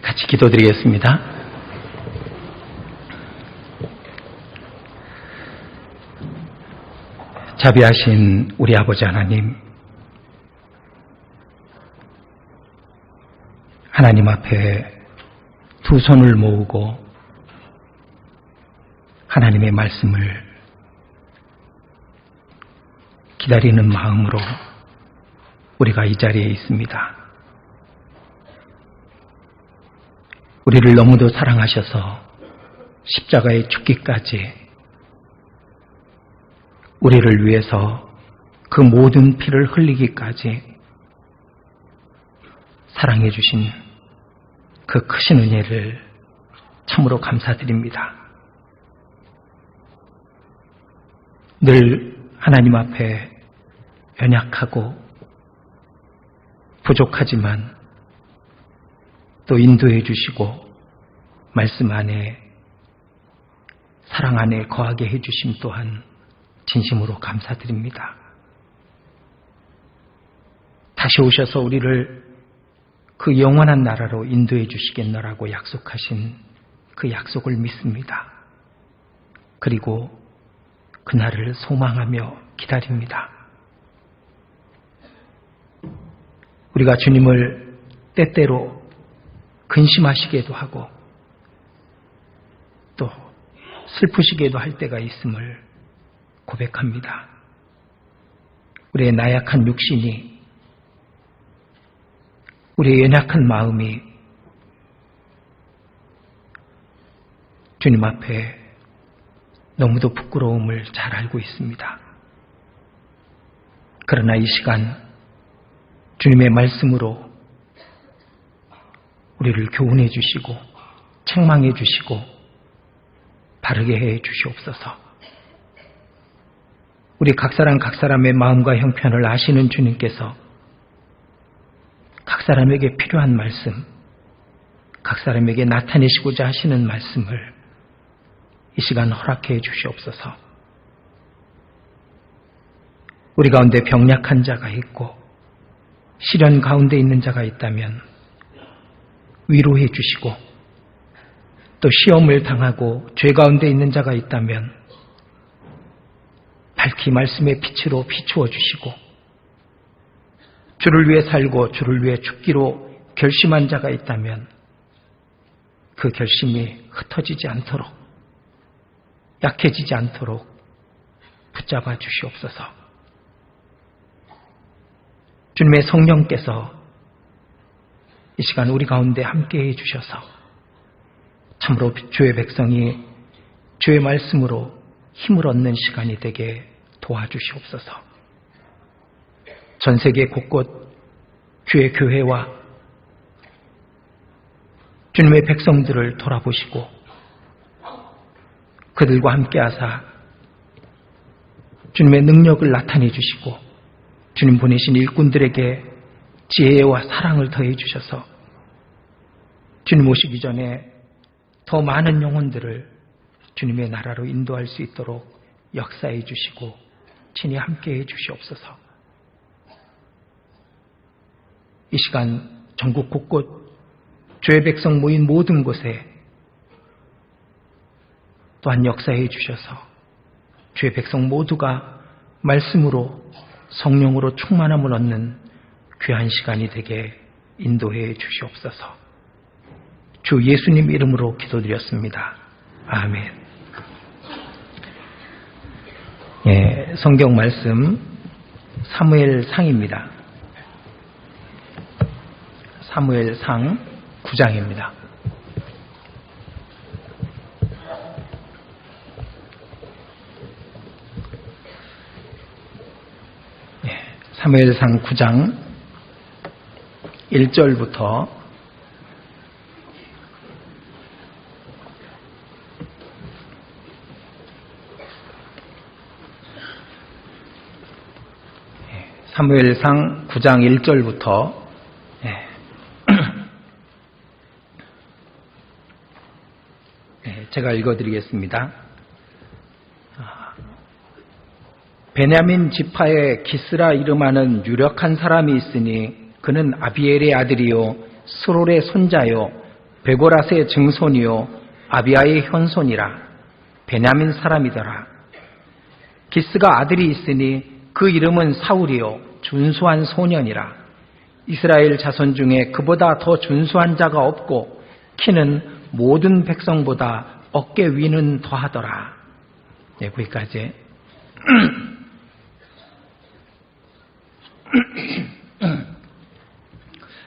같이 기도드리겠습니다. 자비하신 우리 아버지 하나님, 하나님 앞에 두 손을 모으고 하나님의 말씀을 기다리는 마음으로 우리가 이 자리에 있습니다. 우리를 너무도 사랑하셔서 십자가에 죽기까지 우리를 위해서 그 모든 피를 흘리기까지 사랑해 주신 그 크신 은혜를 참으로 감사드립니다. 늘 하나님 앞에 연약하고 부족하지만 또 인도해 주시고 말씀 안에 사랑 안에 거하게 해 주심 또한 진심으로 감사드립니다. 다시 오셔서 우리를 그 영원한 나라로 인도해 주시겠노라고 약속하신 그 약속을 믿습니다. 그리고 그날을 소망하며 기다립니다. 우리가 주님을 때때로 근심하시게도 하고 또 슬프시게도 할 때가 있음을 고백합니다. 우리의 나약한 육신이, 우리의 연약한 마음이 주님 앞에 너무도 부끄러움을 잘 알고 있습니다. 그러나 이 시간 주님의 말씀으로 우리를 교훈해 주시고 책망해 주시고 바르게 해 주시옵소서. 우리 각 사람의 마음과 형편을 아시는 주님께서 각 사람에게 필요한 말씀, 각 사람에게 나타내시고자 하시는 말씀을 이 시간 허락해 주시옵소서. 우리 가운데 병약한 자가 있고 시련 가운데 있는 자가 있다면 위로해 주시고, 또 시험을 당하고 죄 가운데 있는 자가 있다면 밝히 말씀의 빛으로 비추어 주시고, 주를 위해 살고 주를 위해 죽기로 결심한 자가 있다면 그 결심이 흩어지지 않도록, 약해지지 않도록 붙잡아 주시옵소서. 주님의 성령께서 이 시간 우리 가운데 함께해 주셔서 참으로 주의 백성이 주의 말씀으로 힘을 얻는 시간이 되게 도와주시옵소서. 전 세계 곳곳 주의 교회와 주님의 백성들을 돌아보시고 그들과 함께하사 주님의 능력을 나타내 주시고 주님 보내신 일꾼들에게 지혜와 사랑을 더해 주셔서 주님 오시기 전에 더 많은 영혼들을 주님의 나라로 인도할 수 있도록 역사해 주시고 친히 함께해 주시옵소서. 이 시간 전국 곳곳 주의 백성 모인 모든 곳에 또한 역사해 주셔서 주의 백성 모두가 말씀으로 성령으로 충만함을 얻는 귀한 시간이 되게 인도해 주시옵소서. 주 예수님 이름으로 기도드렸습니다. 아멘. 예, 성경 말씀 사무엘상입니다. 사무엘상 9장입니다. 사무엘상 9장 1절부터 1절부터 제가 읽어드리겠습니다. 베냐민 지파의 기스라 이름하는 유력한 사람이 있으니 그는 아비엘의 아들이요 스롤의 손자요 베고라스의 증손이요 아비아의 현손이라 베냐민 사람이더라. 기스가 아들이 있으니 그 이름은 사울이요 준수한 소년이라. 이스라엘 자손 중에 그보다 더 준수한 자가 없고 키는 모든 백성보다 어깨 위는 더하더라. 네, 거기까지.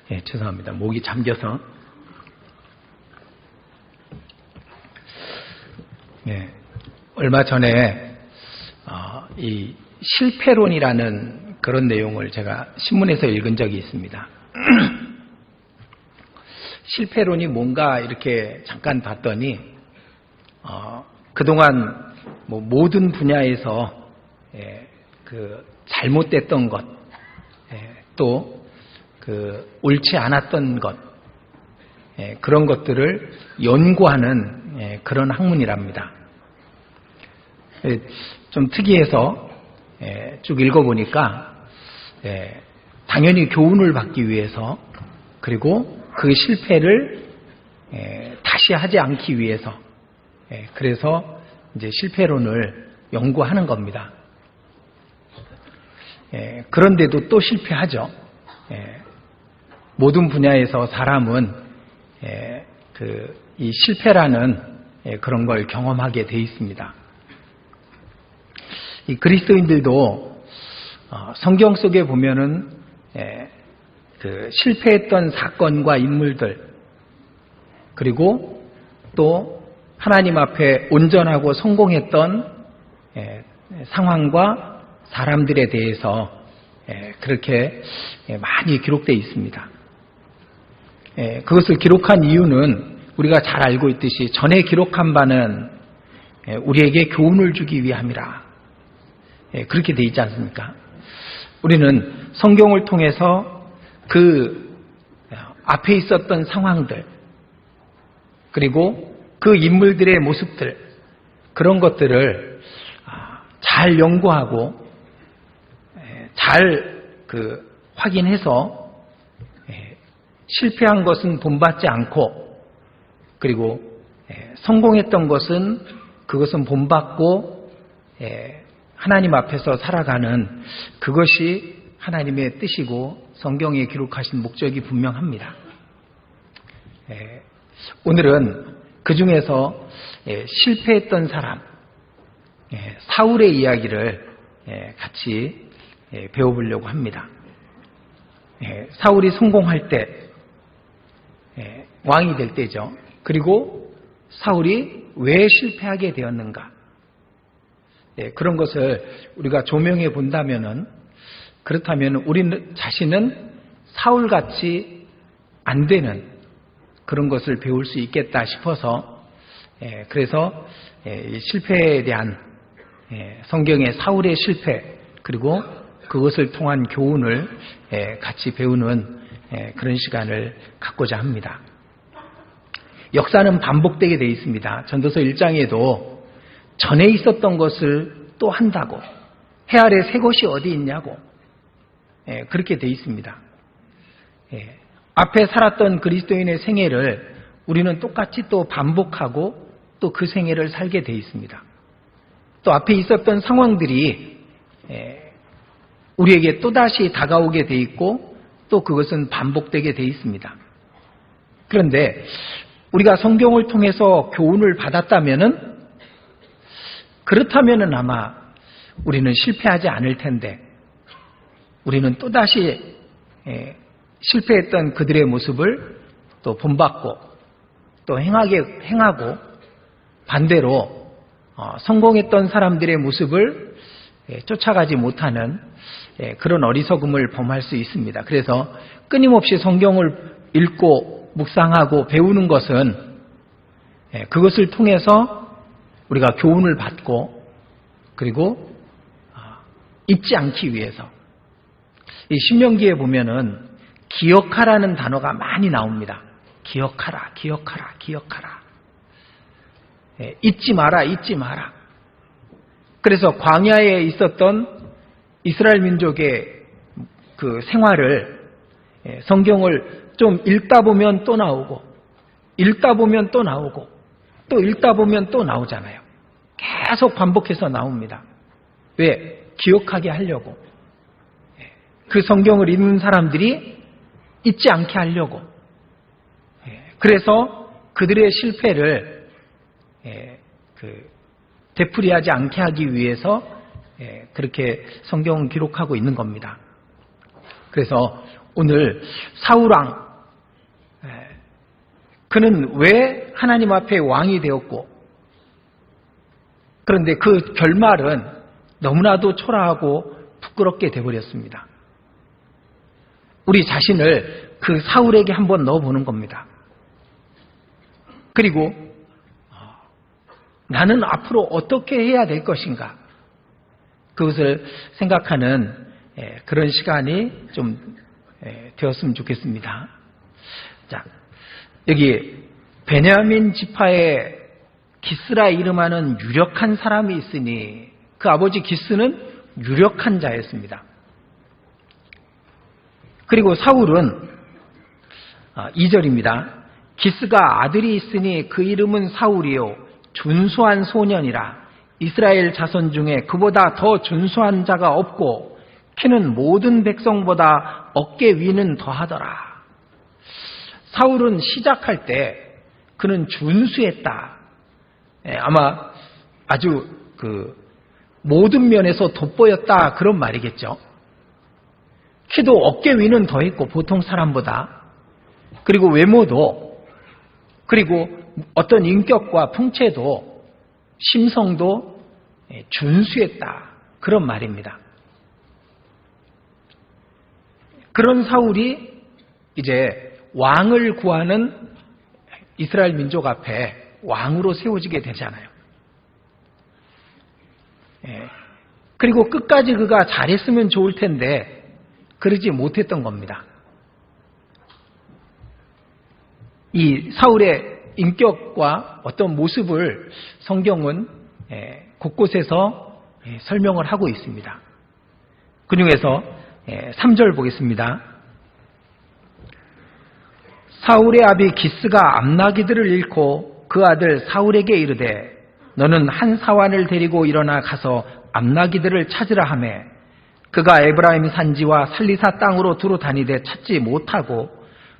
네, 죄송합니다. 목이 잠겨서. 네, 얼마 전에 이 실패론이라는 그런 내용을 제가 신문에서 읽은 적이 있습니다. 실패론이 뭔가 이렇게 잠깐 봤더니 그동안 모든 분야에서 그 잘못됐던 것, 또 그 옳지 않았던 것, 그런 것들을 연구하는 그런 학문이랍니다. 좀 특이해서 쭉 읽어보니까 당연히 교훈을 받기 위해서, 그리고 그 실패를 다시 하지 않기 위해서, 그래서 이제 실패론을 연구하는 겁니다. 그런데도 또 실패하죠. 모든 분야에서 사람은 이 실패라는 그런 걸 경험하게 돼 있습니다. 이 그리스도인들도 성경 속에 보면은 그 실패했던 사건과 인물들, 그리고 또 하나님 앞에 온전하고 성공했던 상황과 사람들에 대해서 그렇게 많이 기록되어 있습니다. 그것을 기록한 이유는 우리가 잘 알고 있듯이 전에 기록한 바는 우리에게 교훈을 주기 위함이라. 그렇게 되어 있지 않습니까? 우리는 성경을 통해서 그 앞에 있었던 상황들, 그리고 그 인물들의 모습들, 그런 것들을 잘 연구하고 잘 확인해서 실패한 것은 본받지 않고, 그리고 성공했던 것은 그것은 본받고 하나님 앞에서 살아가는, 그것이 하나님의 뜻이고 성경에 기록하신 목적이 분명합니다. 오늘은 그 중에서 실패했던 사람, 사울의 이야기를 같이 배워보려고 합니다. 사울이 성공할 때, 왕이 될 때죠. 그리고 사울이 왜 실패하게 되었는가, 그런 것을 우리가 조명해 본다면은, 그렇다면 우리 자신은 사울같이 안 되는 그런 것을 배울 수 있겠다 싶어서, 그래서 이 실패에 대한 성경의 사울의 실패, 그리고 그것을 통한 교훈을 같이 배우는 그런 시간을 갖고자 합니다. 역사는 반복되게 되어 있습니다. 전도서 1장에도 전에 있었던 것을 또 한다고, 해 아래 새 것이 어디 있냐고, 그렇게 되어 있습니다. 앞에 살았던 그리스도인의 생애를 우리는 똑같이 또 반복하고 또 그 생애를 살게 되어 있습니다. 또 앞에 있었던 상황들이 우리에게 또다시 다가오게 되어 있고, 또 그것은 반복되게 되어 있습니다. 그런데 우리가 성경을 통해서 교훈을 받았다면은, 그렇다면은 아마 우리는 실패하지 않을 텐데, 우리는 또다시 실패했던 그들의 모습을 또 본받고 또 행하고, 반대로 성공했던 사람들의 모습을 쫓아가지 못하는 그런 어리석음을 범할 수 있습니다. 그래서 끊임없이 성경을 읽고 묵상하고 배우는 것은 그것을 통해서 우리가 교훈을 받고, 그리고 잊지 않기 위해서. 이 신명기에 보면은 기억하라는 단어가 많이 나옵니다. 기억하라, 기억하라, 기억하라. 잊지 마라, 잊지 마라. 그래서 광야에 있었던 이스라엘 민족의 그 생활을, 성경을 좀 읽다 보면 또 나오고, 읽다 보면 또 나오고 또 읽다 보면 또 나오잖아요. 계속 반복해서 나옵니다. 왜? 기억하게 하려고. 그 성경을 읽는 사람들이 잊지 않게 하려고. 그래서 그들의 실패를 되풀이하지 않게 하기 위해서 그렇게 성경은 기록하고 있는 겁니다. 그래서 오늘 사울왕, 그는 왜 하나님 앞에 왕이 되었고, 그런데 그 결말은 너무나도 초라하고 부끄럽게 되어버렸습니다. 우리 자신을 그 사울에게 한번 넣어보는 겁니다. 그리고 나는 앞으로 어떻게 해야 될 것인가, 그것을 생각하는 그런 시간이 좀 되었으면 좋겠습니다. 자, 여기 베냐민 지파에 기스라 이름하는 유력한 사람이 있으니 그 아버지 기스는 유력한 자였습니다. 그리고 사울은 2절입니다. 기스가 아들이 있으니 그 이름은 사울이요 준수한 소년이라. 이스라엘 자손 중에 그보다 더 준수한 자가 없고 키는 모든 백성보다 어깨 위는 더하더라. 사울은 시작할 때 그는 준수했다. 아마 아주 모든 면에서 돋보였다, 그런 말이겠죠. 키도 어깨 위는 더했고 보통 사람보다, 그리고 외모도, 그리고 어떤 인격과 풍채도, 심성도 준수했다, 그런 말입니다. 그런 사울이 이제 왕을 구하는 이스라엘 민족 앞에 왕으로 세워지게 되잖아요. 그리고 끝까지 그가 잘했으면 좋을 텐데 그러지 못했던 겁니다. 이 사울의 인격과 어떤 모습을 성경은 곳곳에서 설명을 하고 있습니다. 그 중에서 3절 보겠습니다. 사울의 아비 기스가 암나기들을 잃고 그 아들 사울에게 이르되 너는 한 사환을 데리고 일어나 가서 암나기들을 찾으라 하매 그가 에브라임 산지와 살리사 땅으로 두루 다니되 찾지 못하고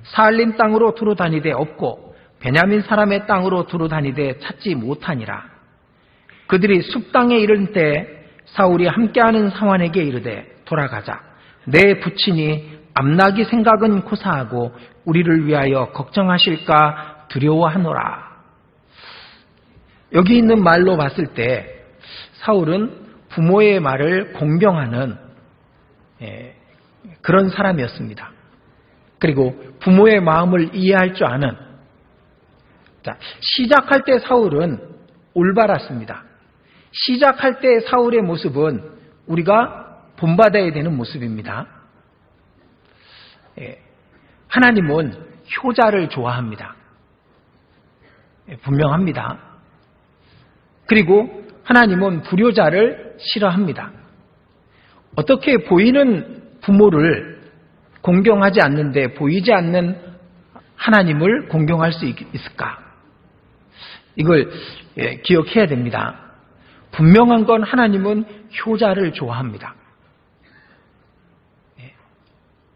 사알림 땅으로 두루 다니되 없고 베냐민 사람의 땅으로 두루 다니되 찾지 못하니라. 그들이 숲 땅에 이른 때 사울이 함께하는 사환에게 이르되 돌아가자. 내 부친이 암나기 생각은 고사하고 우리를 위하여 걱정하실까 두려워하노라. 여기 있는 말로 봤을 때 사울은 부모의 말을 공경하는 그런 사람이었습니다. 그리고 부모의 마음을 이해할 줄 아는, 시작할 때 사울은 올바랐습니다. 시작할 때 사울의 모습은 우리가 본받아야 되는 모습입니다. 하나님은 효자를 좋아합니다. 분명합니다. 그리고 하나님은 불효자를 싫어합니다. 어떻게 보이는 부모를 공경하지 않는데 보이지 않는 하나님을 공경할 수 있을까? 이걸 기억해야 됩니다. 분명한 건 하나님은 효자를 좋아합니다.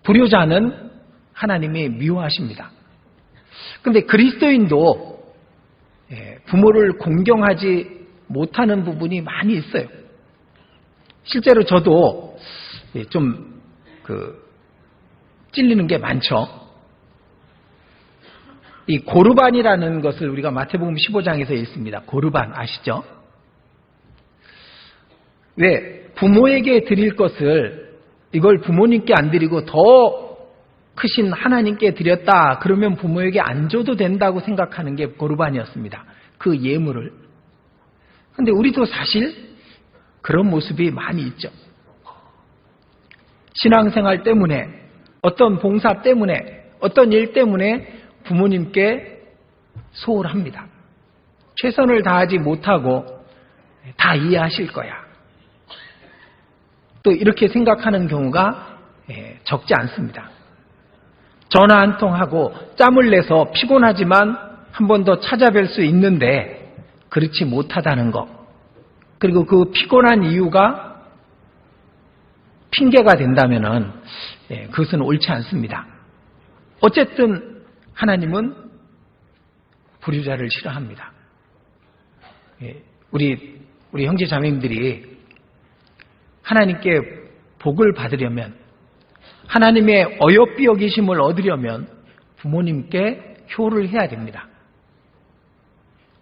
불효자는 하나님이 미워하십니다. 그런데 그리스도인도 부모를 공경하지 못하는 부분이 많이 있어요. 실제로 저도 좀 찔리는 게 많죠. 이 고르반이라는 것을 우리가 마태복음 15장에서 읽습니다. 고르반 아시죠? 왜? 부모에게 드릴 것을 이걸 부모님께 안 드리고 더 크신 하나님께 드렸다 그러면 부모에게 안 줘도 된다고 생각하는 게 고르반이었습니다. 그 예물을. 그런데 우리도 사실 그런 모습이 많이 있죠. 신앙생활 때문에, 어떤 봉사 때문에, 어떤 일 때문에 부모님께 소홀합니다. 최선을 다하지 못하고 다 이해하실 거야. 또 이렇게 생각하는 경우가 적지 않습니다. 전화 한 통 하고 짬을 내서 피곤하지만 한 번 더 찾아뵐 수 있는데 그렇지 못하다는 것, 그리고 그 피곤한 이유가 핑계가 된다면은 그것은 옳지 않습니다. 어쨌든 하나님은 불효자를 싫어합니다. 우리 형제 자매님들이 하나님께 복을 받으려면, 하나님의 어여삐 여기심을 얻으려면 부모님께 효를 해야 됩니다.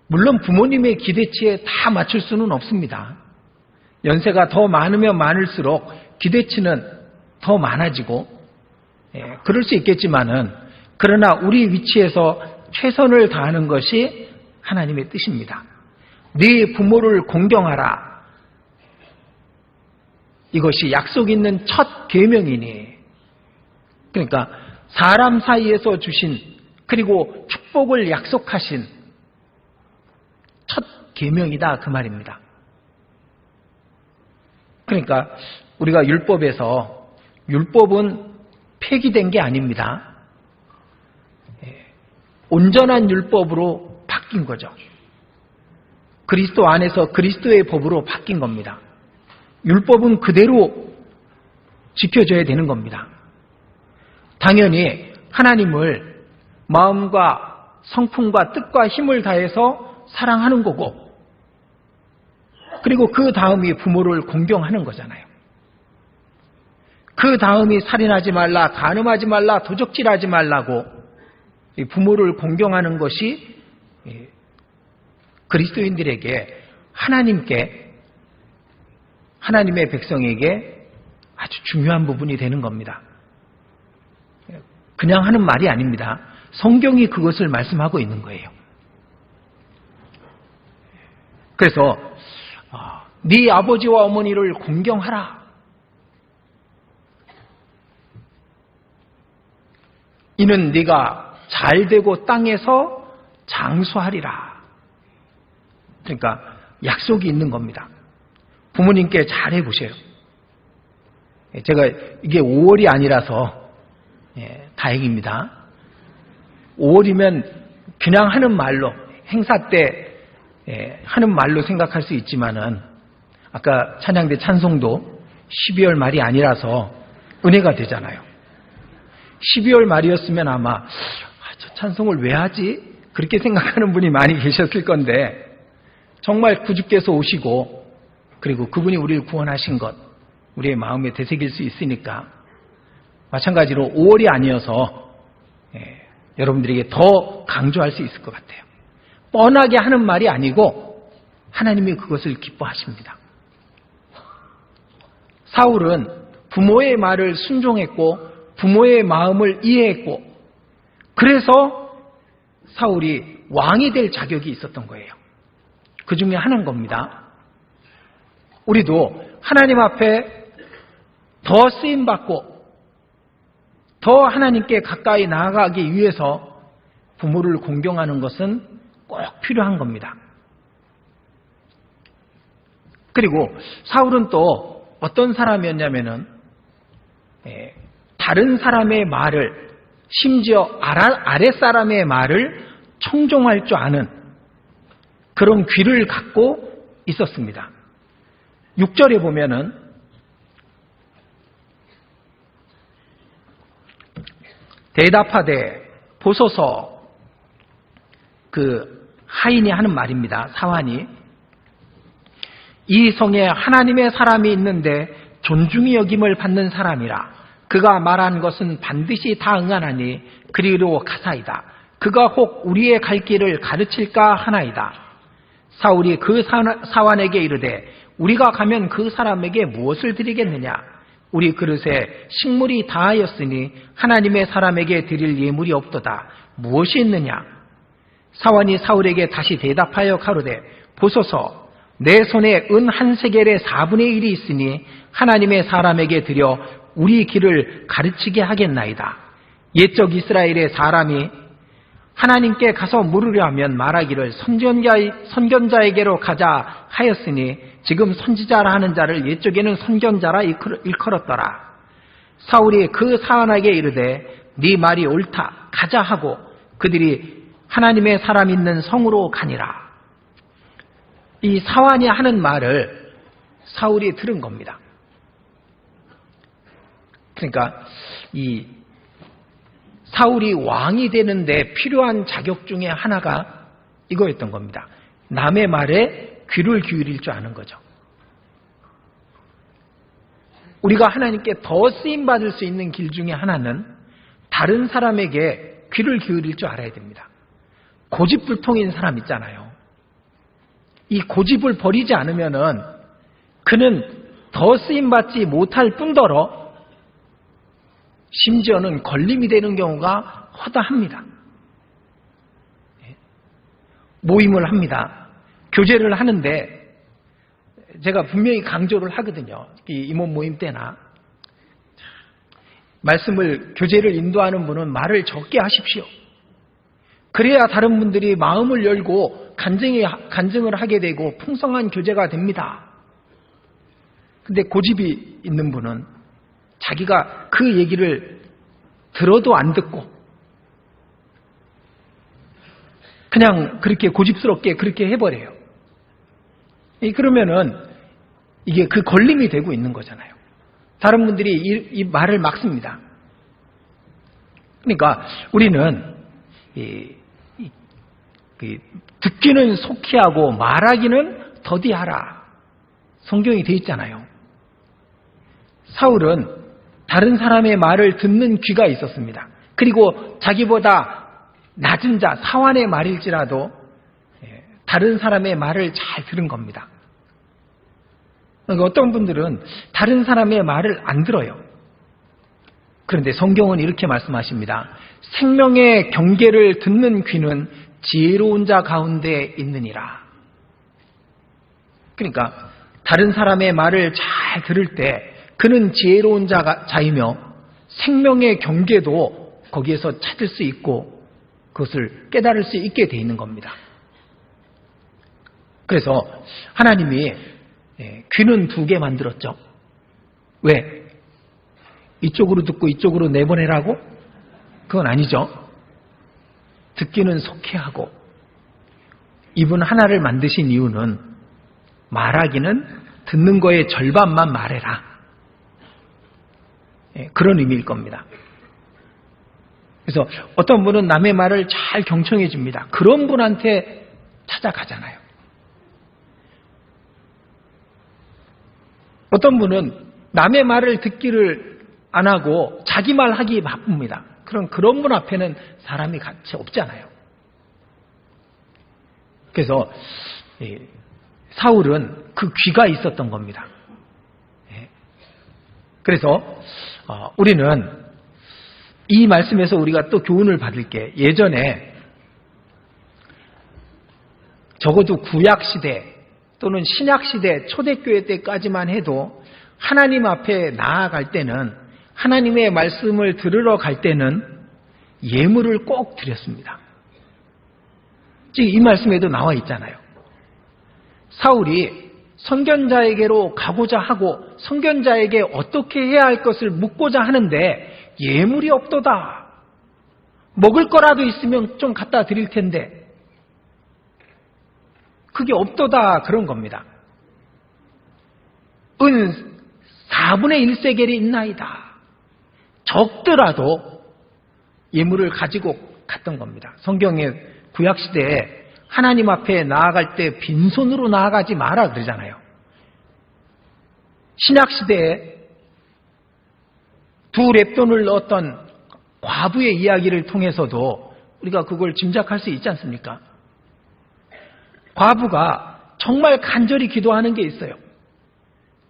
물론 부모님의 기대치에 다 맞출 수는 없습니다. 연세가 더 많으면 많을수록 기대치는 더 많아지고 그럴 수 있겠지만은, 그러나 우리 위치에서 최선을 다하는 것이 하나님의 뜻입니다. 네 부모를 공경하라. 이것이 약속 있는 첫 계명이니, 그러니까 사람 사이에서 주신, 그리고 축복을 약속하신 첫 계명이다, 그 말입니다. 그러니까 우리가 율법은 폐기된 게 아닙니다. 온전한 율법으로 바뀐 거죠. 그리스도 안에서 그리스도의 법으로 바뀐 겁니다. 율법은 그대로 지켜져야 되는 겁니다. 당연히 하나님을 마음과 성품과 뜻과 힘을 다해서 사랑하는 거고, 그리고 그 다음이 부모를 공경하는 거잖아요. 그 다음이 살인하지 말라, 간음하지 말라, 도적질하지 말라고 부모를 공경하는 것이 그리스도인들에게, 하나님의 백성에게 아주 중요한 부분이 되는 겁니다. 그냥 하는 말이 아닙니다. 성경이 그것을 말씀하고 있는 거예요. 그래서 네 아버지와 어머니를 공경하라. 이는 네가 잘되고 땅에서 장수하리라. 그러니까 약속이 있는 겁니다. 부모님께 잘 해보세요. 제가 이게 5월이 아니라서 다행입니다. 5월이면 그냥 하는 말로, 행사 때 하는 말로 생각할 수 있지만은, 아까 찬양대 찬송도 12월 말이 아니라서 은혜가 되잖아요. 12월 말이었으면 아마 저 찬송을 왜 하지? 그렇게 생각하는 분이 많이 계셨을 건데, 정말 구주께서 오시고 그리고 그분이 우리를 구원하신 것 우리의 마음에 되새길 수 있으니까, 마찬가지로 5월이 아니어서 여러분들에게 더 강조할 수 있을 것 같아요. 뻔하게 하는 말이 아니고 하나님이 그것을 기뻐하십니다. 사울은 부모의 말을 순종했고 부모의 마음을 이해했고, 그래서 사울이 왕이 될 자격이 있었던 거예요. 그 중에 하나인 겁니다. 우리도 하나님 앞에 더 쓰임받고 더 하나님께 가까이 나아가기 위해서 부모를 공경하는 것은 꼭 필요한 겁니다. 그리고 사울은 또 어떤 사람이었냐면은 다른 사람의 말을, 심지어 아랫사람의 말을 청종할 줄 아는 그런 귀를 갖고 있었습니다. 6절에 보면은 대답하되 보소서, 그 하인이 하는 말입니다. 사환이. 이 성에 하나님의 사람이 있는데 존중이 여김을 받는 사람이라. 그가 말한 것은 반드시 다 응하나니 그리로 가사이다. 그가 혹 우리의 갈 길을 가르칠까 하나이다. 사울이 그 사환에게 이르되 우리가 가면 그 사람에게 무엇을 드리겠느냐? 우리 그릇에 식물이 다하였으니 하나님의 사람에게 드릴 예물이 없도다. 무엇이 있느냐? 사환이 사울에게 다시 대답하여 가로되 보소서, 내 손에 은 한 세겔의 4분의 1이 있으니 하나님의 사람에게 드려 우리 길을 가르치게 하겠나이다. 옛적 이스라엘의 사람이 하나님께 가서 물으려 하면 말하기를 선견자에게로 가자 하였으니 지금 선지자라 하는 자를 옛적에는 선견자라 일컬었더라. 사울이 그 사환에게 이르되 네 말이 옳다, 가자 하고 그들이 하나님의 사람 있는 성으로 가니라. 이 사환이 하는 말을 사울이 들은 겁니다. 그러니까 이 사울이 왕이 되는데 필요한 자격 중에 하나가 이거였던 겁니다. 남의 말에 귀를 기울일 줄 아는 거죠. 우리가 하나님께 더 쓰임받을 수 있는 길 중에 하나는 다른 사람에게 귀를 기울일 줄 알아야 됩니다. 고집불통인 사람 있잖아요. 이 고집을 버리지 않으면은 그는 더 쓰임받지 못할 뿐더러 심지어는 걸림이 되는 경우가 허다합니다. 모임을 합니다. 교제를 하는데 제가 분명히 강조를 하거든요. 이 임원 모임 때나 말씀을 교제를 인도하는 분은 말을 적게 하십시오. 그래야 다른 분들이 마음을 열고 간증을 하게 되고 풍성한 교제가 됩니다. 근데 고집이 있는 분은 자기가 그 얘기를 들어도 안 듣고 그냥 그렇게 고집스럽게 그렇게 해버려요. 그러면은 이게 그 걸림이 되고 있는 거잖아요. 다른 분들이 이 말을 막습니다. 그러니까 우리는 듣기는 속히 하고 말하기는 더디하라. 성경이 돼 있잖아요. 사울은 다른 사람의 말을 듣는 귀가 있었습니다. 그리고 자기보다 낮은 자, 사환의 말일지라도 다른 사람의 말을 잘 들은 겁니다. 그러니까 어떤 분들은 다른 사람의 말을 안 들어요. 그런데 성경은 이렇게 말씀하십니다. 생명의 경계를 듣는 귀는 지혜로운 자 가운데 있느니라. 그러니까 다른 사람의 말을 잘 들을 때 그는 지혜로운 자이며 생명의 경계도 거기에서 찾을 수 있고 그것을 깨달을 수 있게 돼 있는 겁니다. 그래서 하나님이 귀는 2개 만들었죠. 왜? 이쪽으로 듣고 이쪽으로 내보내라고? 그건 아니죠. 듣기는 속히 하고 입은 하나를 만드신 이유는 말하기는 듣는 거의 절반만 말해라. 그런 의미일 겁니다. 그래서 어떤 분은 남의 말을 잘 경청해 줍니다. 그런 분한테 찾아가잖아요. 어떤 분은 남의 말을 듣기를 안 하고 자기 말 하기 바쁩니다. 그런 분 앞에는 사람이 같이 없잖아요. 그래서 사울은 그 귀가 있었던 겁니다. 그래서 우리는 이 말씀에서 우리가 또 교훈을 받을 게 예전에 적어도 구약시대 또는 신약시대 초대교회 때까지만 해도 하나님 앞에 나아갈 때는 하나님의 말씀을 들으러 갈 때는 예물을 꼭 드렸습니다. 지금 이 말씀에도 나와 있잖아요. 사울이 선견자에게로 가고자 하고 선견자에게 어떻게 해야 할 것을 묻고자 하는데 예물이 없도다. 먹을 거라도 있으면 좀 갖다 드릴 텐데 그게 없도다 그런 겁니다. 은 4분의 1세겔이 있나이다. 적더라도 예물을 가지고 갔던 겁니다. 성경의 구약시대에 하나님 앞에 나아갈 때 빈손으로 나아가지 마라 그러잖아요. 신약시대에 2 렙돈을 넣었던 과부의 이야기를 통해서도 우리가 그걸 짐작할 수 있지 않습니까? 과부가 정말 간절히 기도하는 게 있어요.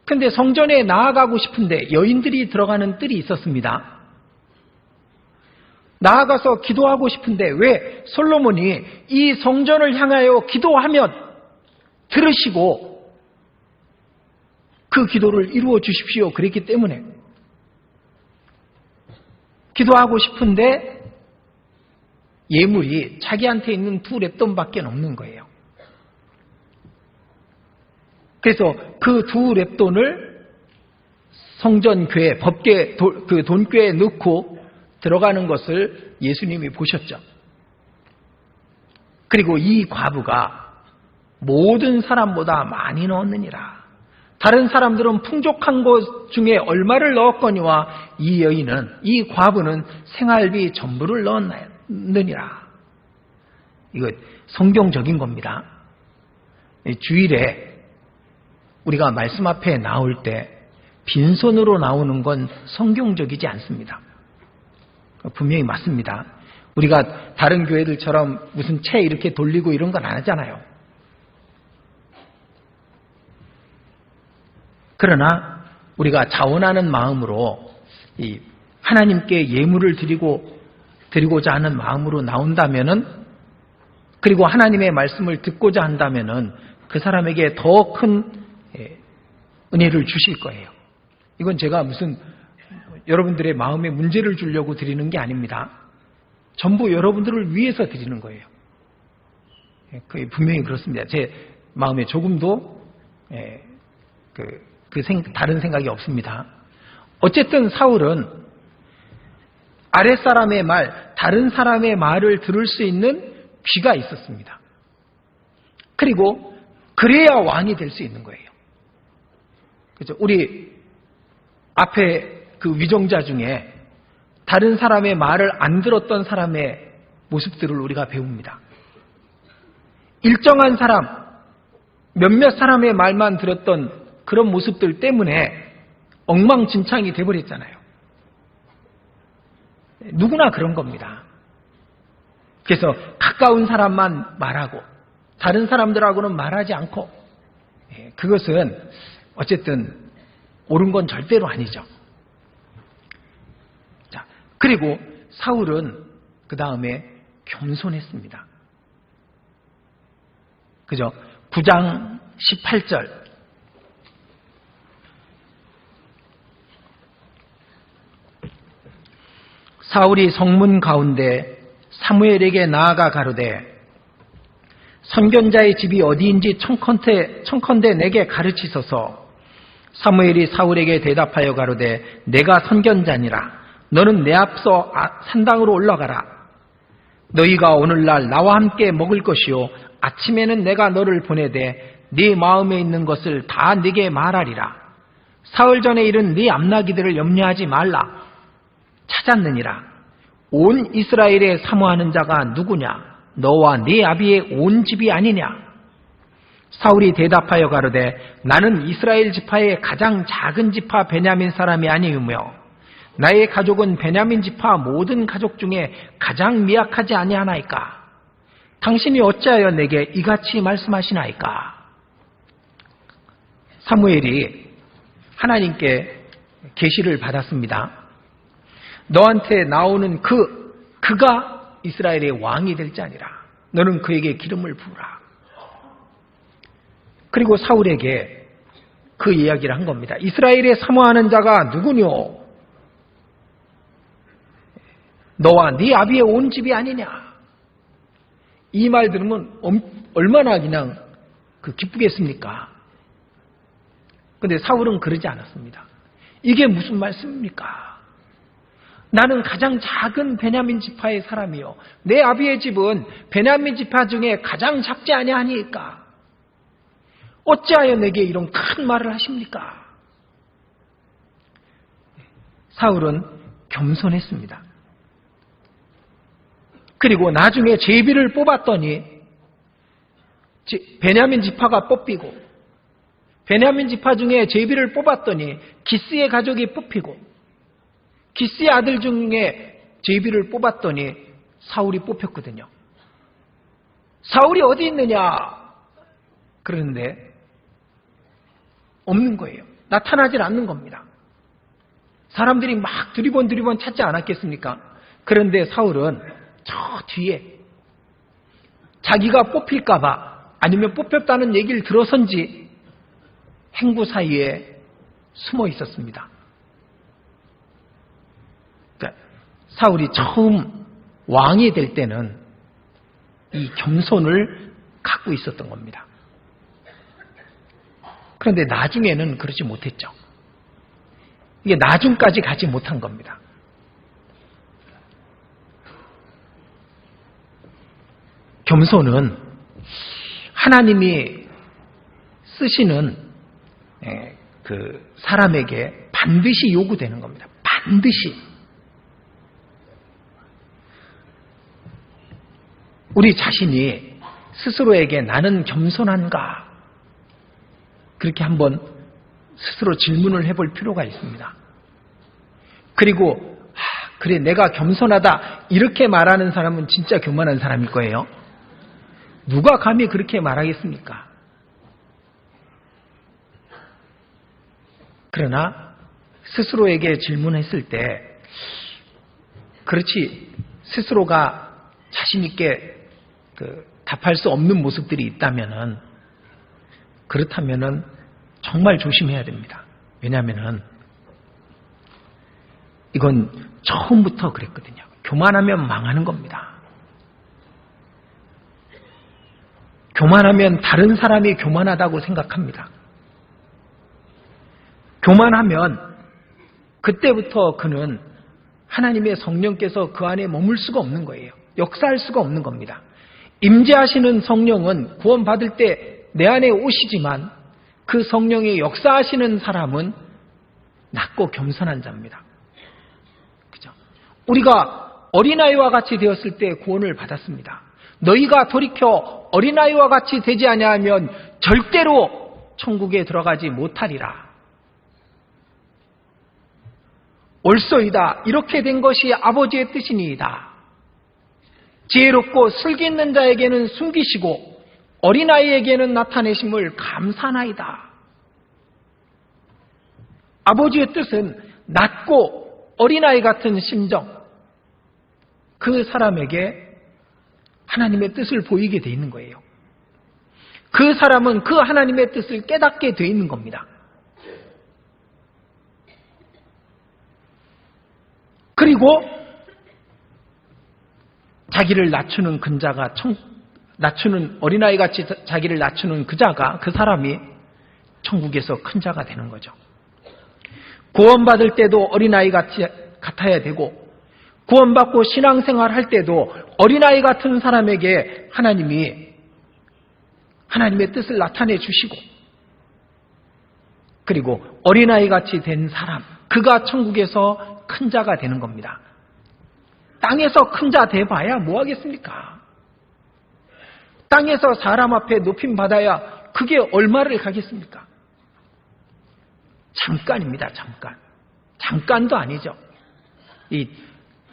근데 성전에 나아가고 싶은데 여인들이 들어가는 뜰이 있었습니다. 나아가서 기도하고 싶은데 왜 솔로몬이 이 성전을 향하여 기도하면 들으시고 그 기도를 이루어 주십시오 그랬기 때문에 기도하고 싶은데 예물이 자기한테 있는 2 렙돈밖에 없는 거예요. 그래서 그 2 렙돈을 성전궤, 법궤, 그 돈궤에 넣고 들어가는 것을 예수님이 보셨죠. 그리고 이 과부가 모든 사람보다 많이 넣었느니라. 다른 사람들은 풍족한 것 중에 얼마를 넣었거니와 이 여인은, 이 과부는 생활비 전부를 넣었느니라. 이거 성경적인 겁니다. 주일에 우리가 말씀 앞에 나올 때 빈손으로 나오는 건 성경적이지 않습니다. 분명히 맞습니다. 우리가 다른 교회들처럼 무슨 채 이렇게 돌리고 이런 건 안 하잖아요. 그러나 우리가 자원하는 마음으로 이 하나님께 예물을 드리고자 하는 마음으로 나온다면은, 그리고 하나님의 말씀을 듣고자 한다면은 그 사람에게 더 큰 은혜를 주실 거예요. 이건 제가 무슨 여러분들의 마음에 문제를 주려고 드리는 게 아닙니다. 전부 여러분들을 위해서 드리는 거예요. 분명히 그렇습니다. 제 마음에 조금도 다른 생각이 없습니다. 어쨌든 사울은 아랫사람의 말, 다른 사람의 말을 들을 수 있는 귀가 있었습니다. 그리고 그래야 왕이 될 수 있는 거예요. 그렇죠? 우리 앞에 그 위정자 중에 다른 사람의 말을 안 들었던 사람의 모습들을 우리가 배웁니다. 일정한 사람, 몇몇 사람의 말만 들었던 그런 모습들 때문에 엉망진창이 돼버렸잖아요. 누구나 그런 겁니다. 그래서 가까운 사람만 말하고 다른 사람들하고는 말하지 않고, 그것은 어쨌든 옳은 건 절대로 아니죠. 자, 그리고 사울은 그 다음에 겸손했습니다. 그죠? 9장 18절. 사울이 성문 가운데 사무엘에게 나아가 가로되 선견자의 집이 어디인지 청컨대 내게 가르치소서. 사무엘이 사울에게 대답하여 가로되 내가 선견자니라. 너는 내 앞서 산당으로 올라가라. 너희가 오늘날 나와 함께 먹을 것이요 아침에는 내가 너를 보내되 네 마음에 있는 것을 다 네게 말하리라. 사흘 전에 이른 네 암나기들을 염려하지 말라. 찾았느니라. 온 이스라엘에 사모하는 자가 누구냐? 너와 네 아비의 온 집이 아니냐? 사울이 대답하여 가로되 나는 이스라엘 지파의 가장 작은 지파 베냐민 사람이 아니우며 나의 가족은 베냐민 지파 모든 가족 중에 가장 미약하지 아니하나이까? 당신이 어찌하여 내게 이같이 말씀하시나이까? 사무엘이 하나님께 계시를 받았습니다. 너한테 나오는 그가 이스라엘의 왕이 될 자니라. 너는 그에게 기름을 부으라. 그리고 사울에게 그 이야기를 한 겁니다. 이스라엘에 사모하는 자가 누구뇨? 너와 네 아비의 온 집이 아니냐? 이 말 들으면 얼마나 그냥 기쁘겠습니까? 그런데 사울은 그러지 않았습니다. 이게 무슨 말씀입니까? 나는 가장 작은 베냐민 지파의 사람이요. 내 아비의 집은 베냐민 지파 중에 가장 작지 아니하니까 어찌하여 내게 이런 큰 말을 하십니까? 사울은 겸손했습니다. 그리고 나중에 제비를 뽑았더니 베냐민 지파가 뽑히고, 베냐민 지파 중에 제비를 뽑았더니 기스의 가족이 뽑히고, 기스의 아들 중에 제비를 뽑았더니 사울이 뽑혔거든요. 사울이 어디 있느냐? 그런데 없는 거예요. 나타나질 않는 겁니다. 사람들이 막 두리번 찾지 않았겠습니까? 그런데 사울은 저 뒤에 자기가 뽑힐까봐 아니면 뽑혔다는 얘기를 들어선지 행구 사이에 숨어 있었습니다. 사울이 처음 왕이 될 때는 이 겸손을 갖고 있었던 겁니다. 그런데 나중에는 그러지 못했죠. 이게 나중까지 가지 못한 겁니다. 겸손은 하나님이 쓰시는 그 사람에게 반드시 요구되는 겁니다. 반드시. 우리 자신이 스스로에게 나는 겸손한가? 그렇게 한번 스스로 질문을 해볼 필요가 있습니다. 그리고 그래 내가 겸손하다 이렇게 말하는 사람은 진짜 교만한 사람일 거예요. 누가 감히 그렇게 말하겠습니까? 그러나 스스로에게 질문했을 때 그렇지 스스로가 자신 있게 답할 수 없는 모습들이 있다면은 그렇다면은 정말 조심해야 됩니다. 왜냐하면은 이건 처음부터 그랬거든요. 교만하면 망하는 겁니다. 교만하면 다른 사람이 교만하다고 생각합니다. 교만하면 그때부터 그는 하나님의 성령께서 그 안에 머물 수가 없는 거예요. 역사할 수가 없는 겁니다. 임재하시는 성령은 구원받을 때 내 안에 오시지만 그 성령이 역사하시는 사람은 낮고 겸손한 자입니다. 그죠? 우리가 어린아이와 같이 되었을 때 구원을 받았습니다. 너희가 돌이켜 어린아이와 같이 되지 아니하면 절대로 천국에 들어가지 못하리라. 옳소이다. 이렇게 된 것이 아버지의 뜻이니이다. 지혜롭고 슬기 있는 자에게는 숨기시고 어린아이에게는 나타내심을 감사나이다. 아버지의 뜻은 낮고 어린아이 같은 심정, 그 사람에게 하나님의 뜻을 보이게 돼 있는 거예요. 그 사람은 그 하나님의 뜻을 깨닫게 돼 있는 겁니다. 그리고 자기를 낮추는 낮추는 어린아이같이 자기를 낮추는 그 사람이 천국에서 큰 자가 되는 거죠. 구원받을 때도 어린아이 같아야 되고 구원받고 신앙생활 할 때도 어린아이 같은 사람에게 하나님이 하나님의 뜻을 나타내 주시고 그리고 어린아이 같이 된 사람, 그가 천국에서 큰 자가 되는 겁니다. 땅에서 큰 자 돼봐야 뭐 하겠습니까? 땅에서 사람 앞에 높임 받아야 그게 얼마를 가겠습니까? 잠깐입니다. 잠깐. 잠깐도 아니죠.